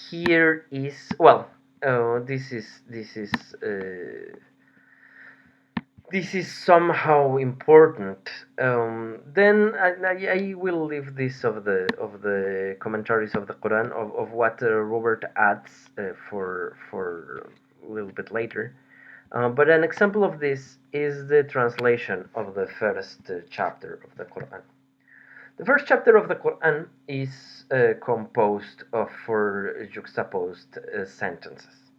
here is, well, this is somehow important. Then I will leave this of the commentaries of the Quran, of what Robert adds for a little bit later. But an example of this is the translation of the first chapter of the Quran. The first chapter of the Quran is composed of four juxtaposed sentences.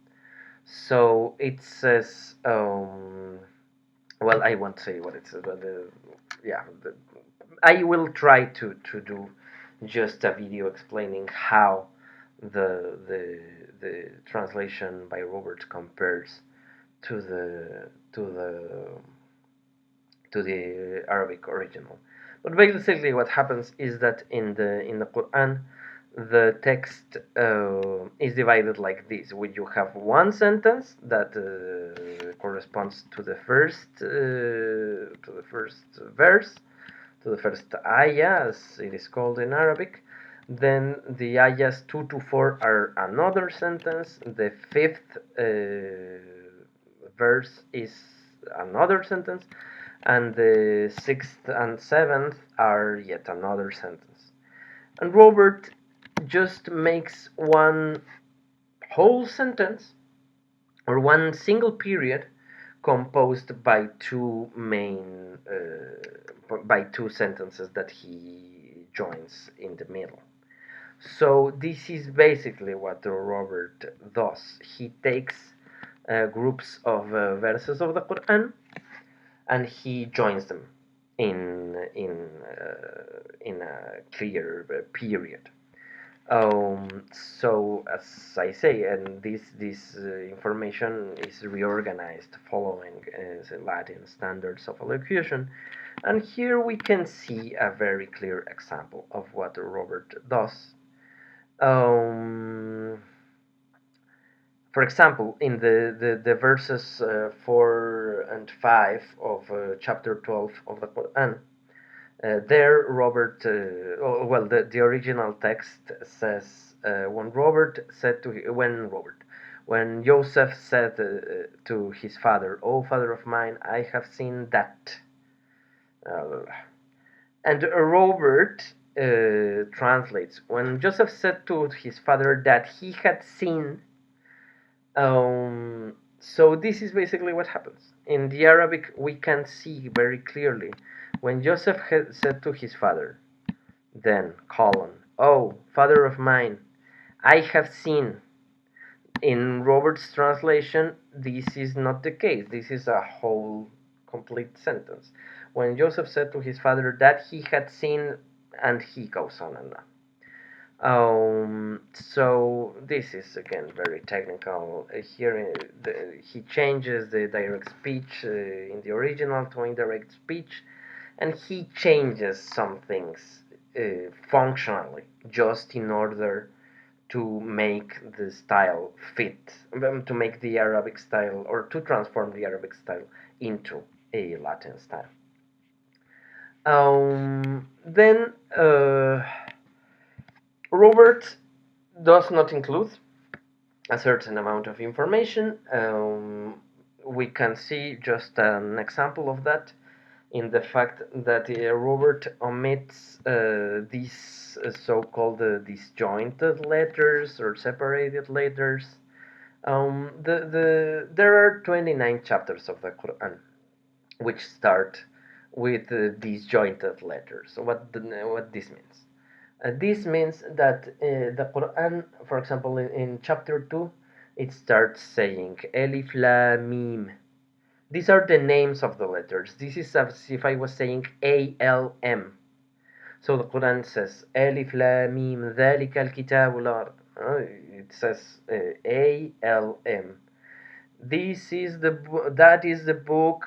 So it says, well, I won't say what it says, but yeah, I will try to do just a video explaining how the translation by Robert compares to the Arabic original. But basically, what happens is that in the Quran, the text is divided like this. Where you have one sentence that corresponds to the first verse, to the first ayah, as it is called in Arabic. Then the ayahs 2 to 4 are another sentence. The fifth verse is another sentence, and the sixth and seventh are yet another sentence. And Robert just makes one whole sentence, or one single period, composed by two sentences that he joins in the middle. So this is basically what Robert does. He takes groups of verses of the Quran, and he joins them in a clear period. So, as I say, and this information is reorganized following Latin standards of elocution, and here we can see a very clear example of what Robert does. For example, in the verses 4 and 5 of chapter 12 of the Quran, there Robert, well, the original text says, when Joseph said to his father, "O father of mine, I have seen that," and Robert translates, when Joseph said to his father that he had seen So this is basically what happens. In the Arabic, we can see very clearly when Joseph had said to his father, then, colon, oh, father of mine, I have seen. In Robert's translation, this is not the case. This is a whole complete sentence. When Joseph said to his father that he had seen, and he goes on and on. So this is again very technical. Here he changes the direct speech in the original to indirect speech, and he changes some things functionally just in order to make the style fit, to make the Arabic style, or to transform the Arabic style into a Latin style. Then Robert does not include a certain amount of information. We can see just an example of that in the fact that Robert omits these so-called disjointed letters or separated letters. There are 29 chapters of the Quran which start with disjointed letters. What this means? This means that the Quran, for example, in chapter 2, it starts saying Elif Lam Mim. These are the names of the letters. This is as if I was saying ALM. So the Quran says Elif Lam Mim ذلك الكتاب لا. It says ALM. This is that is the book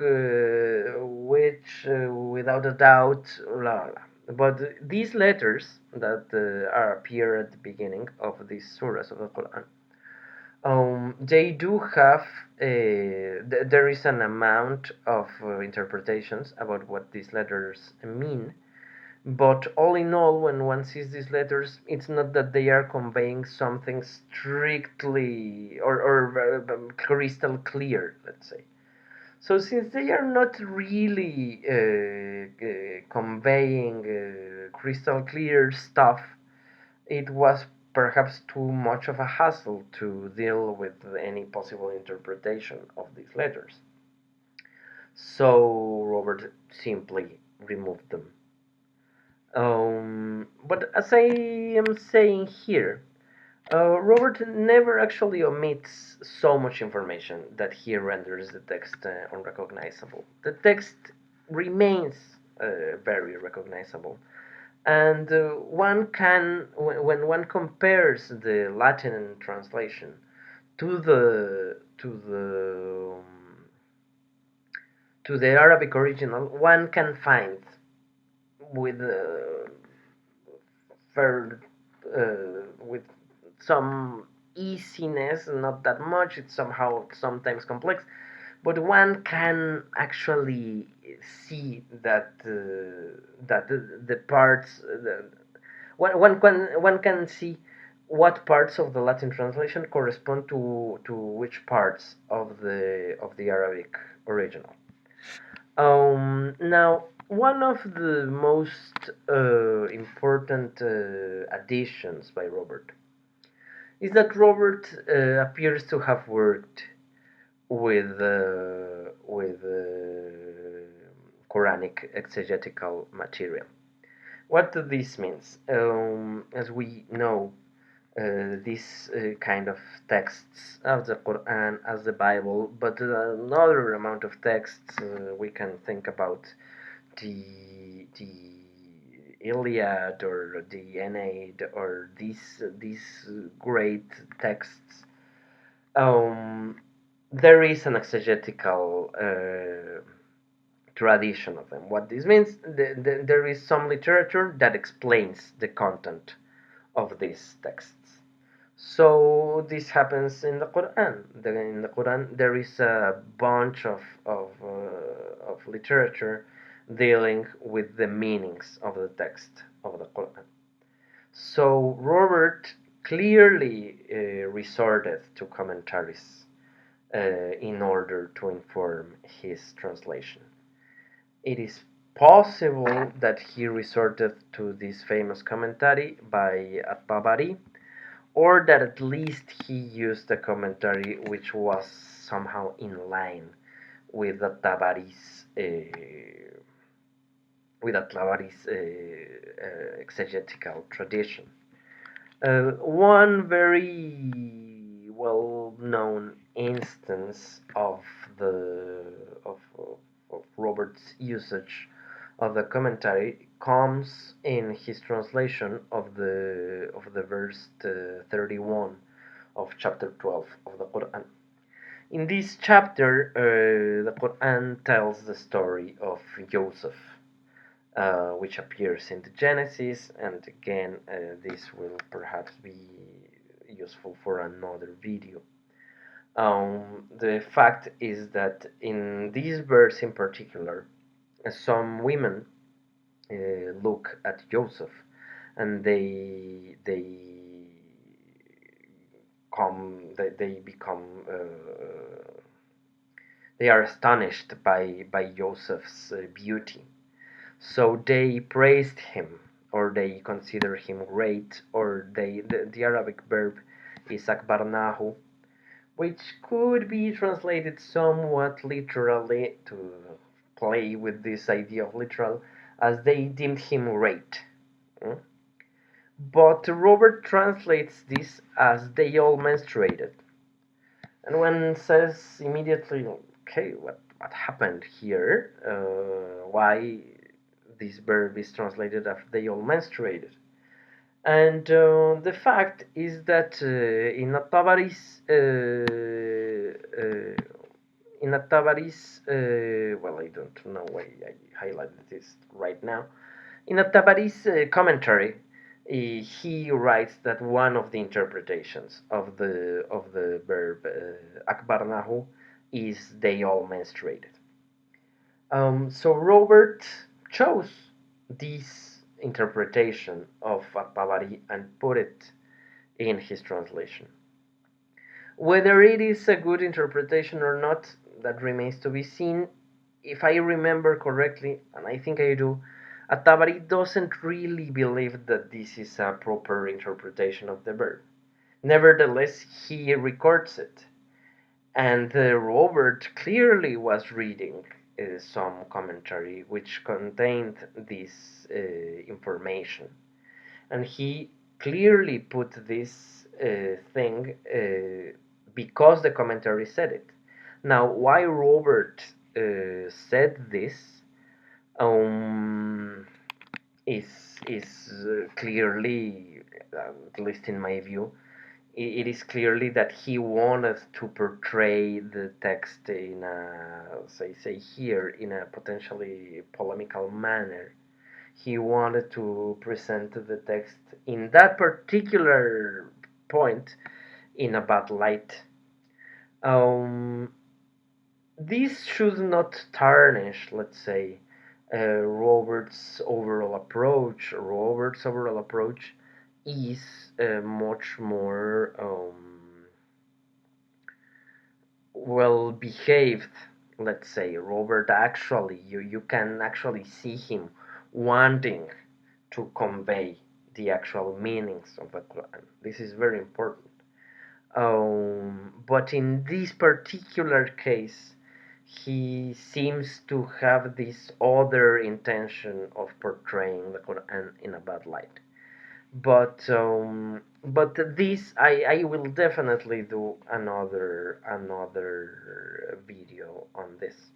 which, without a doubt, blah, blah. But these letters that appear at the beginning of these surahs of the Quran, they do have there is an amount of interpretations about what these letters mean, but all in all, when one sees these letters, it's not that they are conveying something strictly or crystal clear, let's say. So since they are not really conveying crystal clear stuff, it was perhaps too much of a hassle to deal with any possible interpretation of these letters. So Robert simply removed them. But as I am saying here, Robert never actually omits so much information that he renders the text unrecognizable. The text remains very recognizable, and one can, when one compares the Latin translation to the Arabic original, one can find with with some easiness, not that much. It's somehow sometimes complex, but one can actually see that the parts one can see what parts of the Latin translation correspond to which parts of the Arabic original. Now, one of the most important additions by Robert is that Robert appears to have worked with Quranic exegetical material. What this means? As we know, these kind of texts of the Quran as the Bible, but another amount of texts we can think about the Iliad or the Aeneid or these great texts. There is an exegetical tradition of them. What this means, there is some literature that explains the content of these texts. So this happens in the Quran. In the Quran, there is a bunch of literature dealing with the meanings of the text of the Quran. So Robert clearly resorted to commentaries in order to inform his translation. It is possible that he resorted to this famous commentary by At-Tabari, or that at least he used a commentary which was somehow in line with the Tabari's exegetical tradition. One very well-known instance of Robert's usage of the commentary comes in his translation of the verse 31 of chapter 12 of the Qur'an. In this chapter, the Qur'an tells the story of Joseph, which appears in the Genesis, and again, this will perhaps be useful for another video. The fact is that in this verse in particular, some women look at Joseph, and they become they are astonished by Joseph's beauty. So they praised him, or they consider him great, or the Arabic verb is akbarnahu, which could be translated somewhat literally, to play with this idea of literal, as they deemed him great. But Robert translates this as they all menstruated. And one says immediately, okay, what happened here? Why this verb is translated as they all menstruated? And the fact is that in a Tabari's, well, I don't know why I highlighted this right now. In a Tabari's commentary, he writes that one of the interpretations of the verb akbarnahu is they all menstruated. So Robert chose this interpretation of At-Tabari and put it in his translation. Whether it is a good interpretation or not, that remains to be seen. If I remember correctly, and I think I do, At-Tabari doesn't really believe that this is a proper interpretation of the verb. Nevertheless, he records it. And Robert clearly was reading some commentary which contained this information. And he clearly put this thing because the commentary said it. Now, why Robert said this is clearly, at least in my view, it is clearly that he wanted to portray the text in a, say here, in a potentially polemical manner. He wanted to present the text in that particular point in a bad light. This should not tarnish, let's say, Robert's overall approach. Robert's overall approach is much more well behaved, let's say. Robert actually, you can actually see him wanting to convey the actual meanings of the Quran. This is very important. But in this particular case, he seems to have this other intention of portraying the Quran in a bad light. But this I will definitely do another video on this.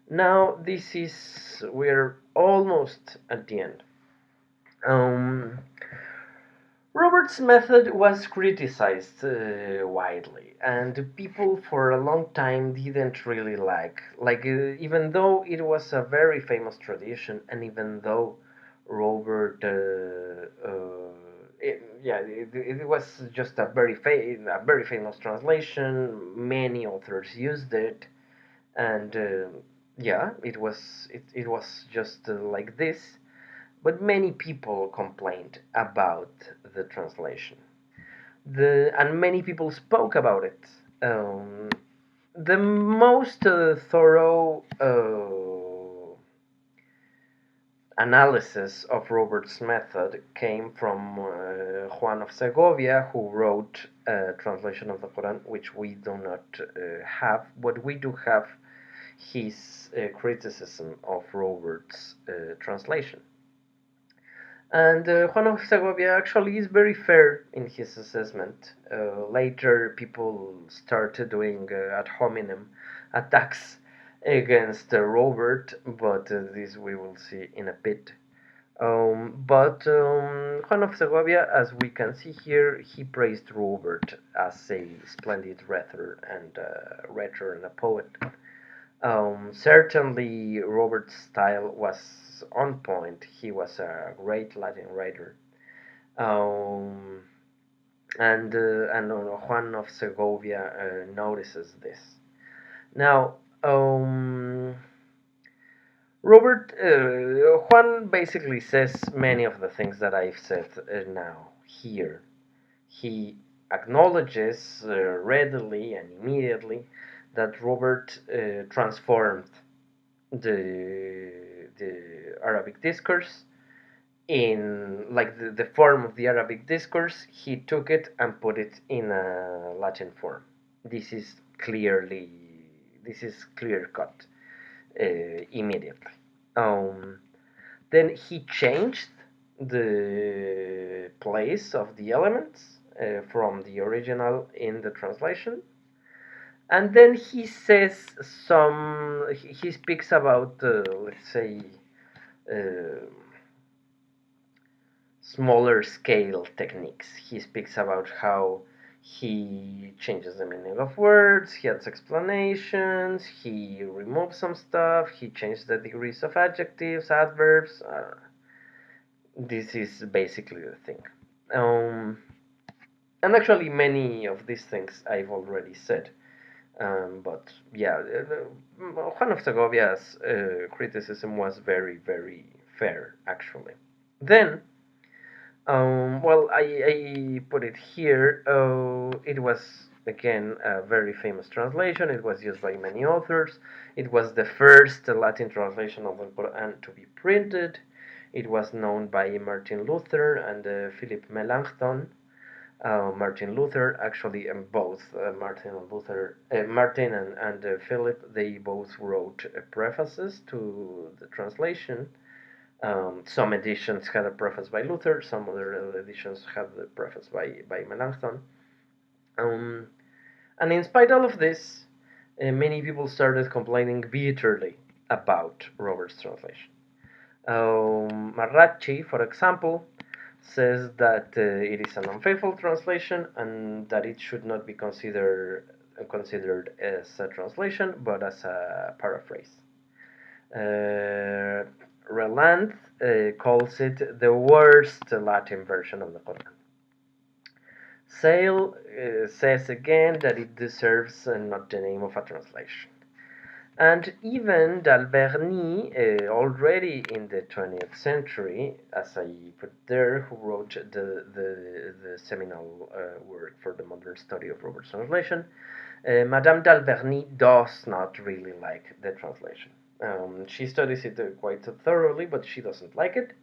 Now we're almost at the end. Robert's method was criticized widely, and people for a long time didn't really even though it was a very famous tradition, and even though Robert, it was just a very famous translation. Many authors used it, and it was just like this. But many people complained about the translation. And many people spoke about it. The most thorough analysis of Robert's method came from Juan of Segovia, who wrote a translation of the Quran, which we do not have, but we do have his criticism of Robert's translation. And Juan of Segovia actually is very fair in his assessment. Later, people started doing ad hominem attacks against Robert, but this we will see in a bit. But Juan of Segovia, as we can see here, he praised Robert as a splendid rhetor and a poet. Certainly, Robert's style was on point. He was a great Latin writer, um, and Juan of Segovia notices this. Now, Robert Juan basically says many of the things that I've said now here. He acknowledges readily and immediately that Robert transformed the Arabic discourse in like the form of the Arabic discourse. He took it and put it in a Latin form. This is clear cut immediately. Then he changed the place of the elements from the original in the translation, and then he says he speaks about let's say uh, smaller scale techniques. He speaks about how he changes the meaning of words, he adds explanations, he removes some stuff, he changes the degrees of adjectives, adverbs. This is basically the thing. And actually, many of these things I've already said. But yeah, Juan of Segovia's criticism was very, very fair, actually. Then, well, I put it here. It was again a very famous translation. It was used by many authors. It was the first Latin translation of the Quran to be printed. It was known by Martin Luther and Philip Melanchthon. Martin Luther, actually, and both Martin and Philip, they both wrote prefaces to the translation. Some editions had a preface by Luther, some other editions had the preface by Melanchthon. And in spite of all of this, many people started complaining bitterly about Robert's translation. Marracci, for example, says that it is an unfaithful translation and that it should not be considered as a translation but as a paraphrase. Reland calls it the worst Latin version of the Quran. Sale says again that it deserves not the name of a translation. And even d'Alberni, already in the 20th century, as I put there, who wrote the seminal work for the modern study of Robert's translation, Madame d'Alberni does not really like the translation. She studies it quite thoroughly, but she doesn't like it.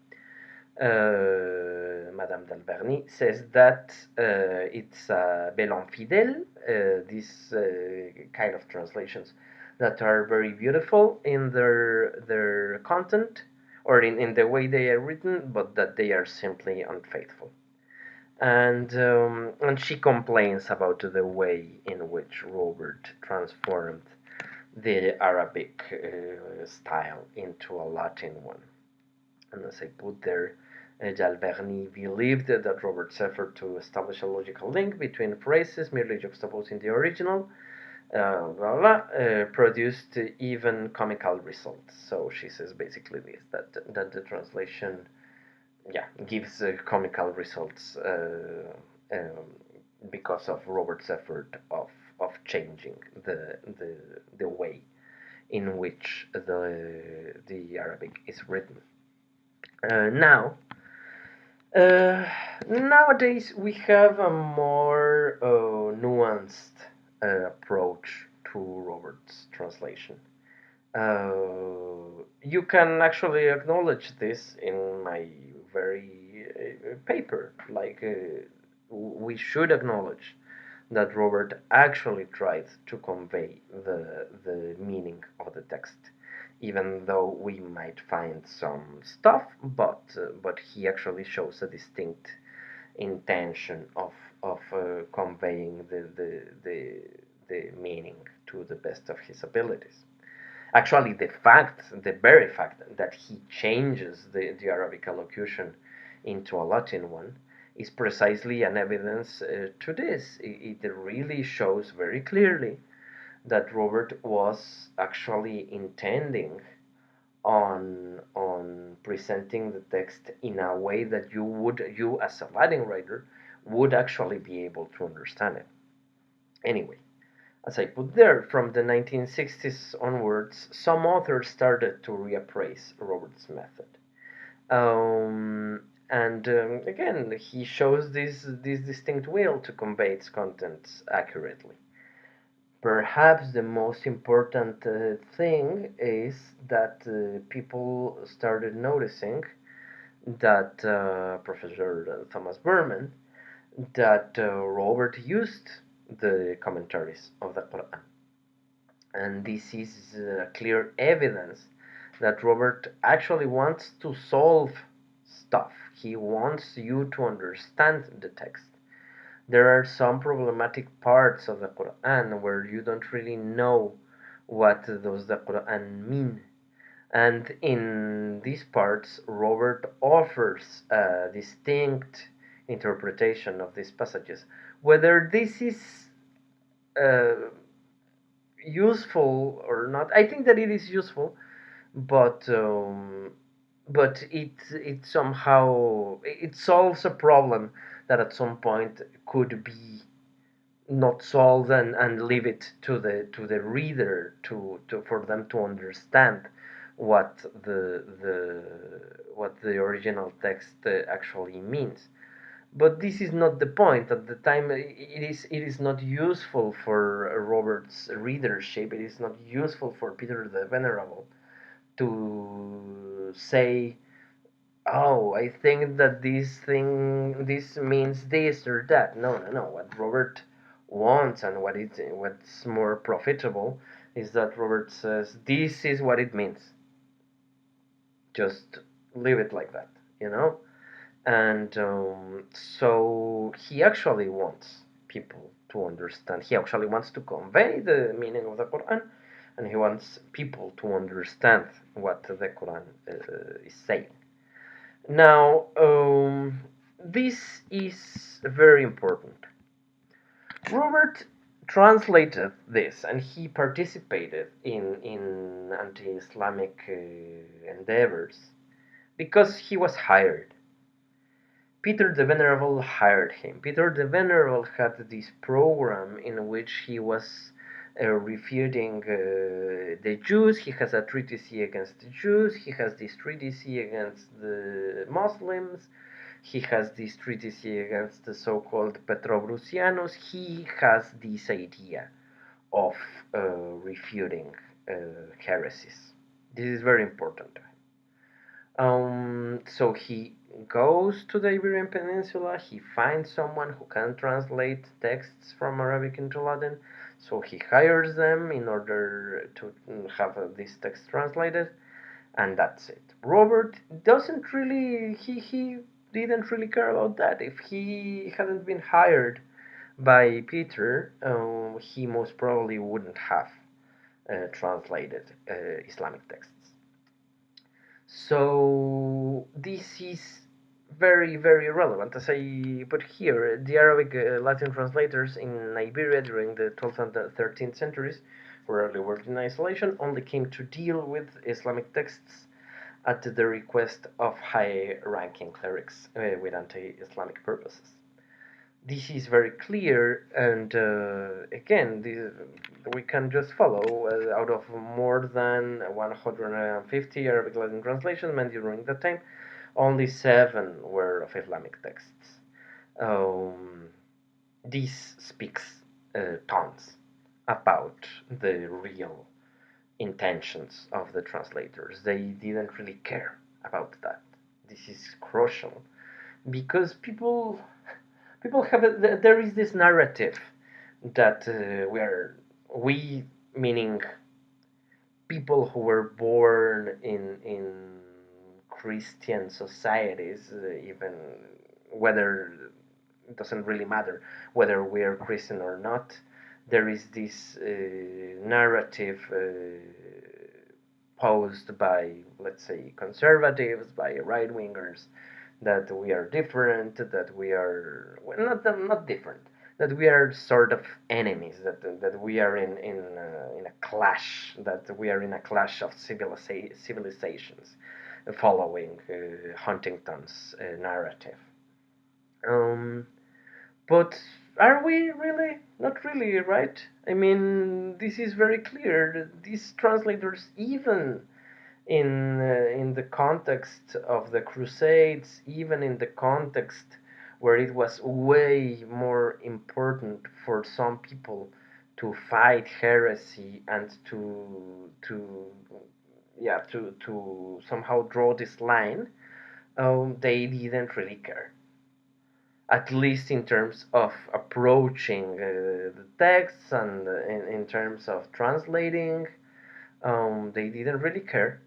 Madame d'Alberni says that it's bel infidèle, these kind of translations that are very beautiful in their content or in the way they are written, but that they are simply unfaithful. And she complains about the way in which Robert transformed the Arabic style into a Latin one. And as I put there, d'Alberni believed that Robert's effort to establish a logical link between phrases merely juxtaposing the original produced even comical results. So she says basically this, that the translation, gives comical results because of Robert's effort of changing the way in which the Arabic is written. Nowadays we have a more nuanced approach to Robert's translation. You can actually acknowledge this in my very paper. Like, we should acknowledge that Robert actually tried to convey the meaning of the text, even though we might find some stuff, but he actually shows a distinct intention of conveying the meaning to the best of his abilities. Actually, the very fact that he changes the Arabic allocution into a Latin one is precisely an evidence to this. It really shows very clearly that Robert was actually intending on presenting the text in a way that you as a Latin writer would actually be able to understand it. Anyway, as I put there, from the 1960s onwards, some authors started to reappraise Robert's method. And again, he shows this distinct will to convey its contents accurately. Perhaps the most important thing is that people started noticing that Professor Thomas Berman, that Robert used the commentaries of the Quran. And this is clear evidence that Robert actually wants to solve stuff. He wants you to understand the text. There are some problematic parts of the Quran where you don't really know what does the Quran mean. And in these parts, Robert offers a distinct interpretation of these passages. Whether this is uh, useful or not, I think that it is useful, but it somehow it solves a problem that at some point could be not solved, and leave it to the reader to for them to understand what the original text actually means. But this is not the point. At the time, it is not useful for Robert's readership. It is not useful for Peter the Venerable to say, "Oh, I think that this means this or that." No, no, no. What Robert wants, and what's more profitable, is that Robert says, "This is what it means." Just leave it like that, you know. And so he actually wants people to understand. He actually wants to convey the meaning of the Quran, and he wants people to understand what the Quran is saying. Now, this is very important. Robert translated this, and he participated in anti-Islamic endeavors because he was hired. Peter the Venerable hired him. Peter the Venerable had this program in which he was refuting the Jews. He has a treatise against the Jews. He has this treatise against the Muslims. He has this treatise against the so-called Petrobrusianos. He has this idea of refuting heresies. This is very important. So he goes to the Iberian Peninsula. He finds someone who can translate texts from Arabic into Latin. So he hires them in order to have this text translated, and that's it. Robert doesn't really he didn't really care about that. If he hadn't been hired by Peter, he most probably wouldn't have translated Islamic texts. So this is very, very relevant. As I put here, the Arabic Latin translators in Iberia during the 12th and 13th centuries, who rarely worked in isolation, only came to deal with Islamic texts at the request of high-ranking clerics with anti-Islamic purposes. This is very clear, and again, we can just follow out of more than 150 Arabic Latin translations made during that time, only 7 were of Islamic texts. Um, this speaks tons about the real intentions of the translators. They didn't really care about that. This is crucial because people have there is this narrative that we meaning people who were born in Christian societies, even whether it doesn't really matter whether we are Christian or not. There is this narrative posed by, let's say, conservatives, by right wingers, that we are different, that we are well, not different, that we are sort of enemies, that we are in a clash, that we are in a clash of civilizations, following Huntington's narrative. Um, but are we really? Not really, right? I mean, this is very clear. These translators, even in the context of the Crusades, even in the context where it was way more important for some people to fight heresy and to somehow draw this line, they didn't really care, at least in terms of approaching the texts and in terms of translating. They didn't really care.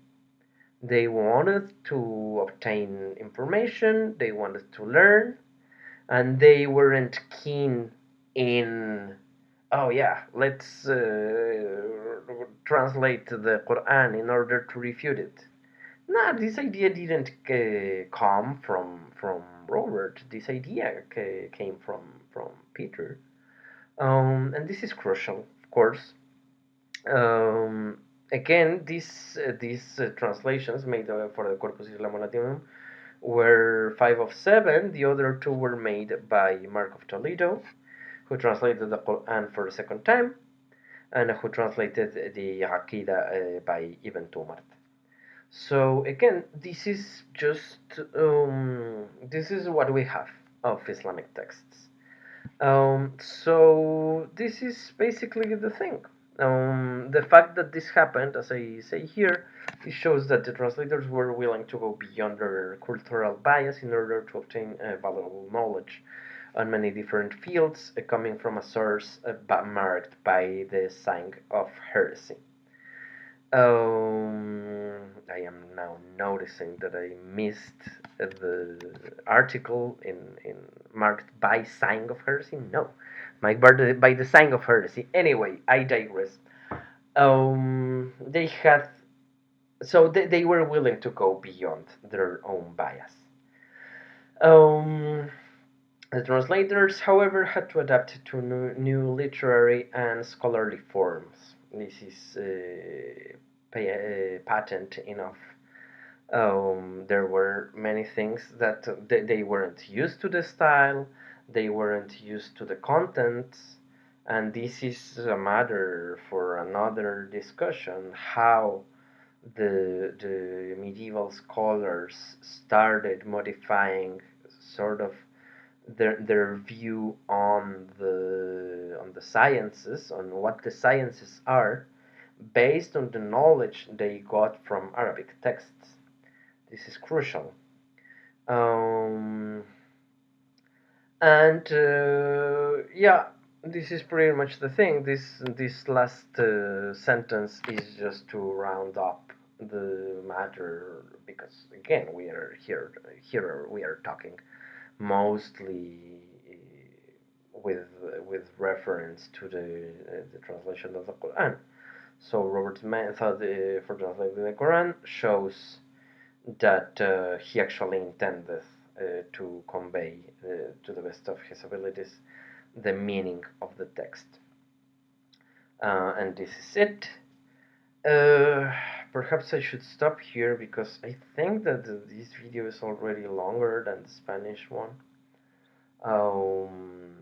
They wanted to obtain information, they wanted to learn, and they weren't keen in, oh yeah, let's translate the Quran in order to refute it. No, this idea didn't come from Robert. This idea came from Peter, and this is crucial, of course. Um, Again, these translations made for the Corpus Islamu Latinum were five of seven. The other two were made by Mark of Toledo, who translated the Quran for the second time, and who translated the Aqidah by Ibn Tumart. So again, this is what we have of Islamic texts. So this is basically the thing. The fact that this happened, as I say here, it shows that the translators were willing to go beyond their cultural bias in order to obtain valuable knowledge on many different fields, coming from a source marked by the sign of heresy. I am now noticing that I missed the article in marked by sign of heresy. No, marked by the sign of heresy. Anyway, I digress. They had they were willing to go beyond their own bias. Um, the translators, however, had to adapt to new literary and scholarly forms. This is patent enough. There were many things that they weren't used to the style, they weren't used to the contents, and this is a matter for another discussion. How the medieval scholars started modifying sort of their view on the sciences, on what the sciences are, based on the knowledge they got from Arabic texts. This is crucial. Um, and yeah, this is pretty much the thing. This last sentence is just to round up the matter, because again here we are talking mostly with reference to the translation of the Quran. So Robert's method for translating the Quran shows that he actually intended to convey, to the best of his abilities, the meaning of the text. And this is it. Uh, Perhaps I should stop here, because I think that this video is already longer than the Spanish one. Um,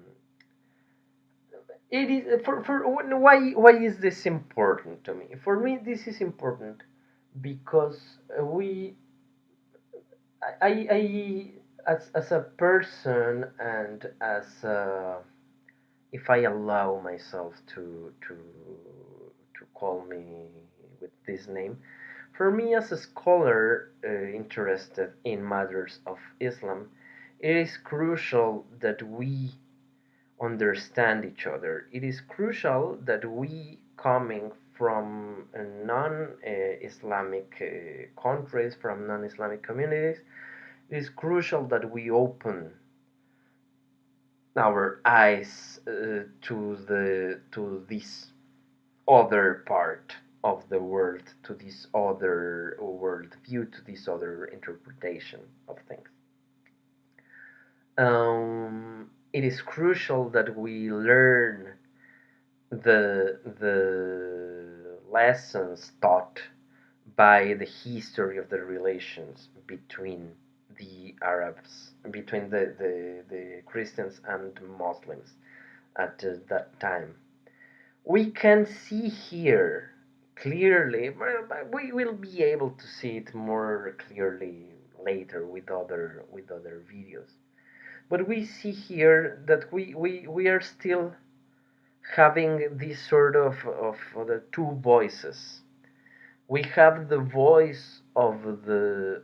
it is for why is this important to me? For me, this is important because I as a person, and as if I allow myself to call me with this name. For me, as a scholar interested in matters of Islam, it is crucial that we understand each other. It is crucial that we, coming from non-Islamic countries, from non-Islamic communities, it is crucial that we open our eyes to this other part of the world, to this other world view, to this other interpretation of things. It is crucial that we learn the lessons taught by the history of the relations between the Arabs, between the Christians and Muslims at that time. We can see here clearly, but we will be able to see it more clearly later with other videos. But we see here that we are still having this sort of the two voices. We have the voice of the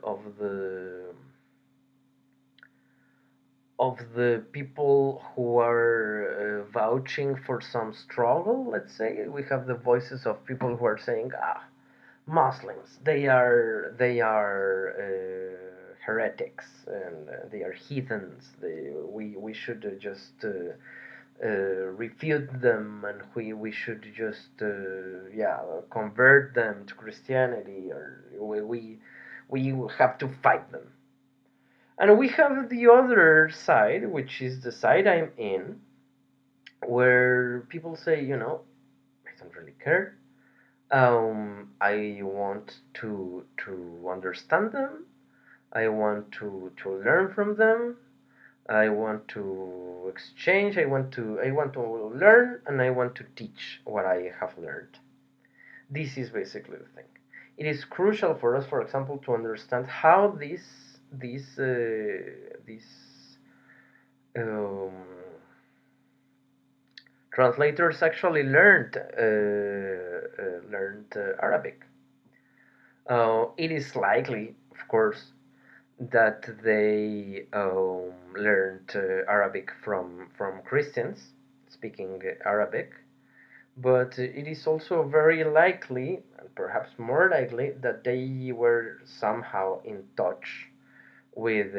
people who are vouching for some struggle. Let's say we have the voices of people who are saying, Muslims, they are heretics, and they are heathens. We should just refute them, and we should just convert them to Christianity, or we have to fight them. And we have the other side, which is the side I'm in, where people say, I don't really care. I want to understand them. I want to learn from them. I want to exchange. I want to learn, and I want to teach what I have learned. This is basically the thing. It is crucial for us, for example, to understand how these um, translators actually learned Arabic. It is likely, of course, that they learned Arabic from Christians speaking Arabic, but it is also very likely, and perhaps more likely, that they were somehow in touch with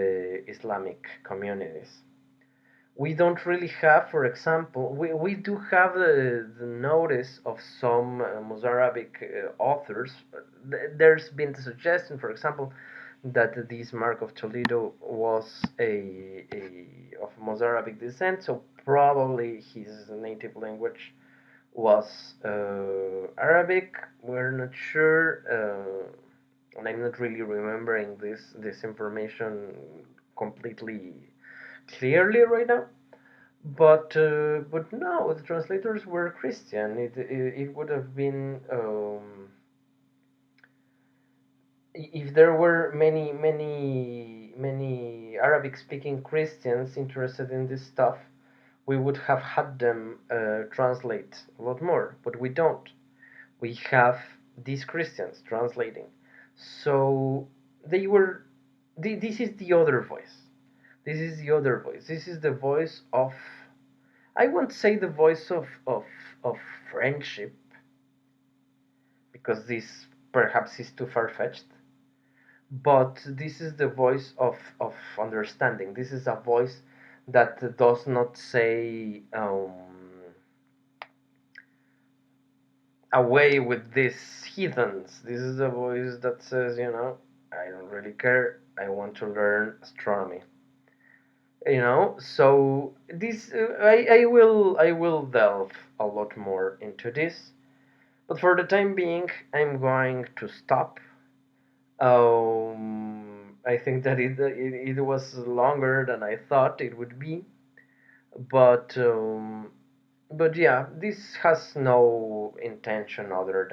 Islamic communities. We don't really have, for example, we do have the notice of some Mozarabic authors. There's been the suggestion, for example, that this Mark of Toledo was of Mozarabic descent, so probably his native language was Arabic. We're not sure, and I'm not really remembering this information completely clearly right now. But no, the translators were Christian. It would have been if there were many Arabic speaking Christians interested in this stuff, we would have had them translate a lot more, but we don't. We have these Christians translating. So they were. This is the other voice. This is the other voice. This is the voice of. I won't say the voice of friendship, because this perhaps is too far fetched. But this is the voice of understanding. This is a voice that does not say away with these heathens. This is a voice that says, I don't really care. I want to learn astronomy. So this I will delve a lot more into this, but for the time being, I'm going to stop. I think that it was longer than I thought it would be, but yeah, this has no intention other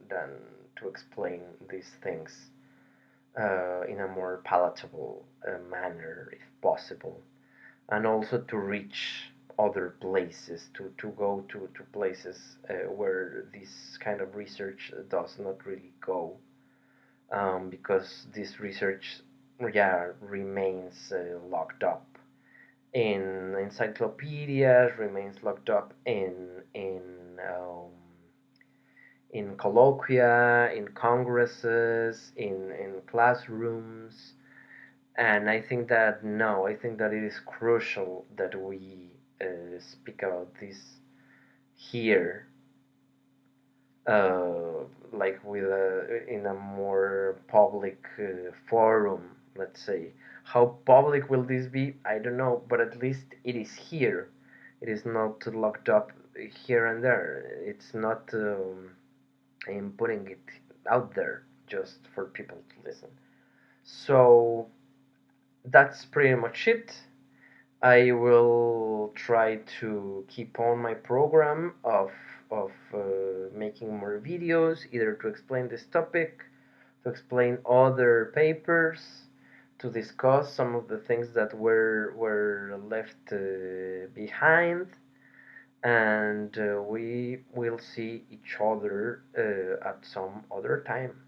than to explain these things in a more palatable manner, if possible, and also to reach other places, to go to places where this kind of research does not really go, because this research, yeah, remains locked up in encyclopedias, remains locked up in colloquia, in congresses, in classrooms. And I think that no, I think that it is crucial that we speak about this here, like with in a more public forum, let's say. How public will this be? I don't know, but at least it is here. It is not locked up here and there. It's not. I'm putting it out there just for people to listen. So that's pretty much it. I will try to keep on my program of making more videos, either to explain this topic, to explain other papers, to discuss some of the things that were left behind, and we will see each other at some other time.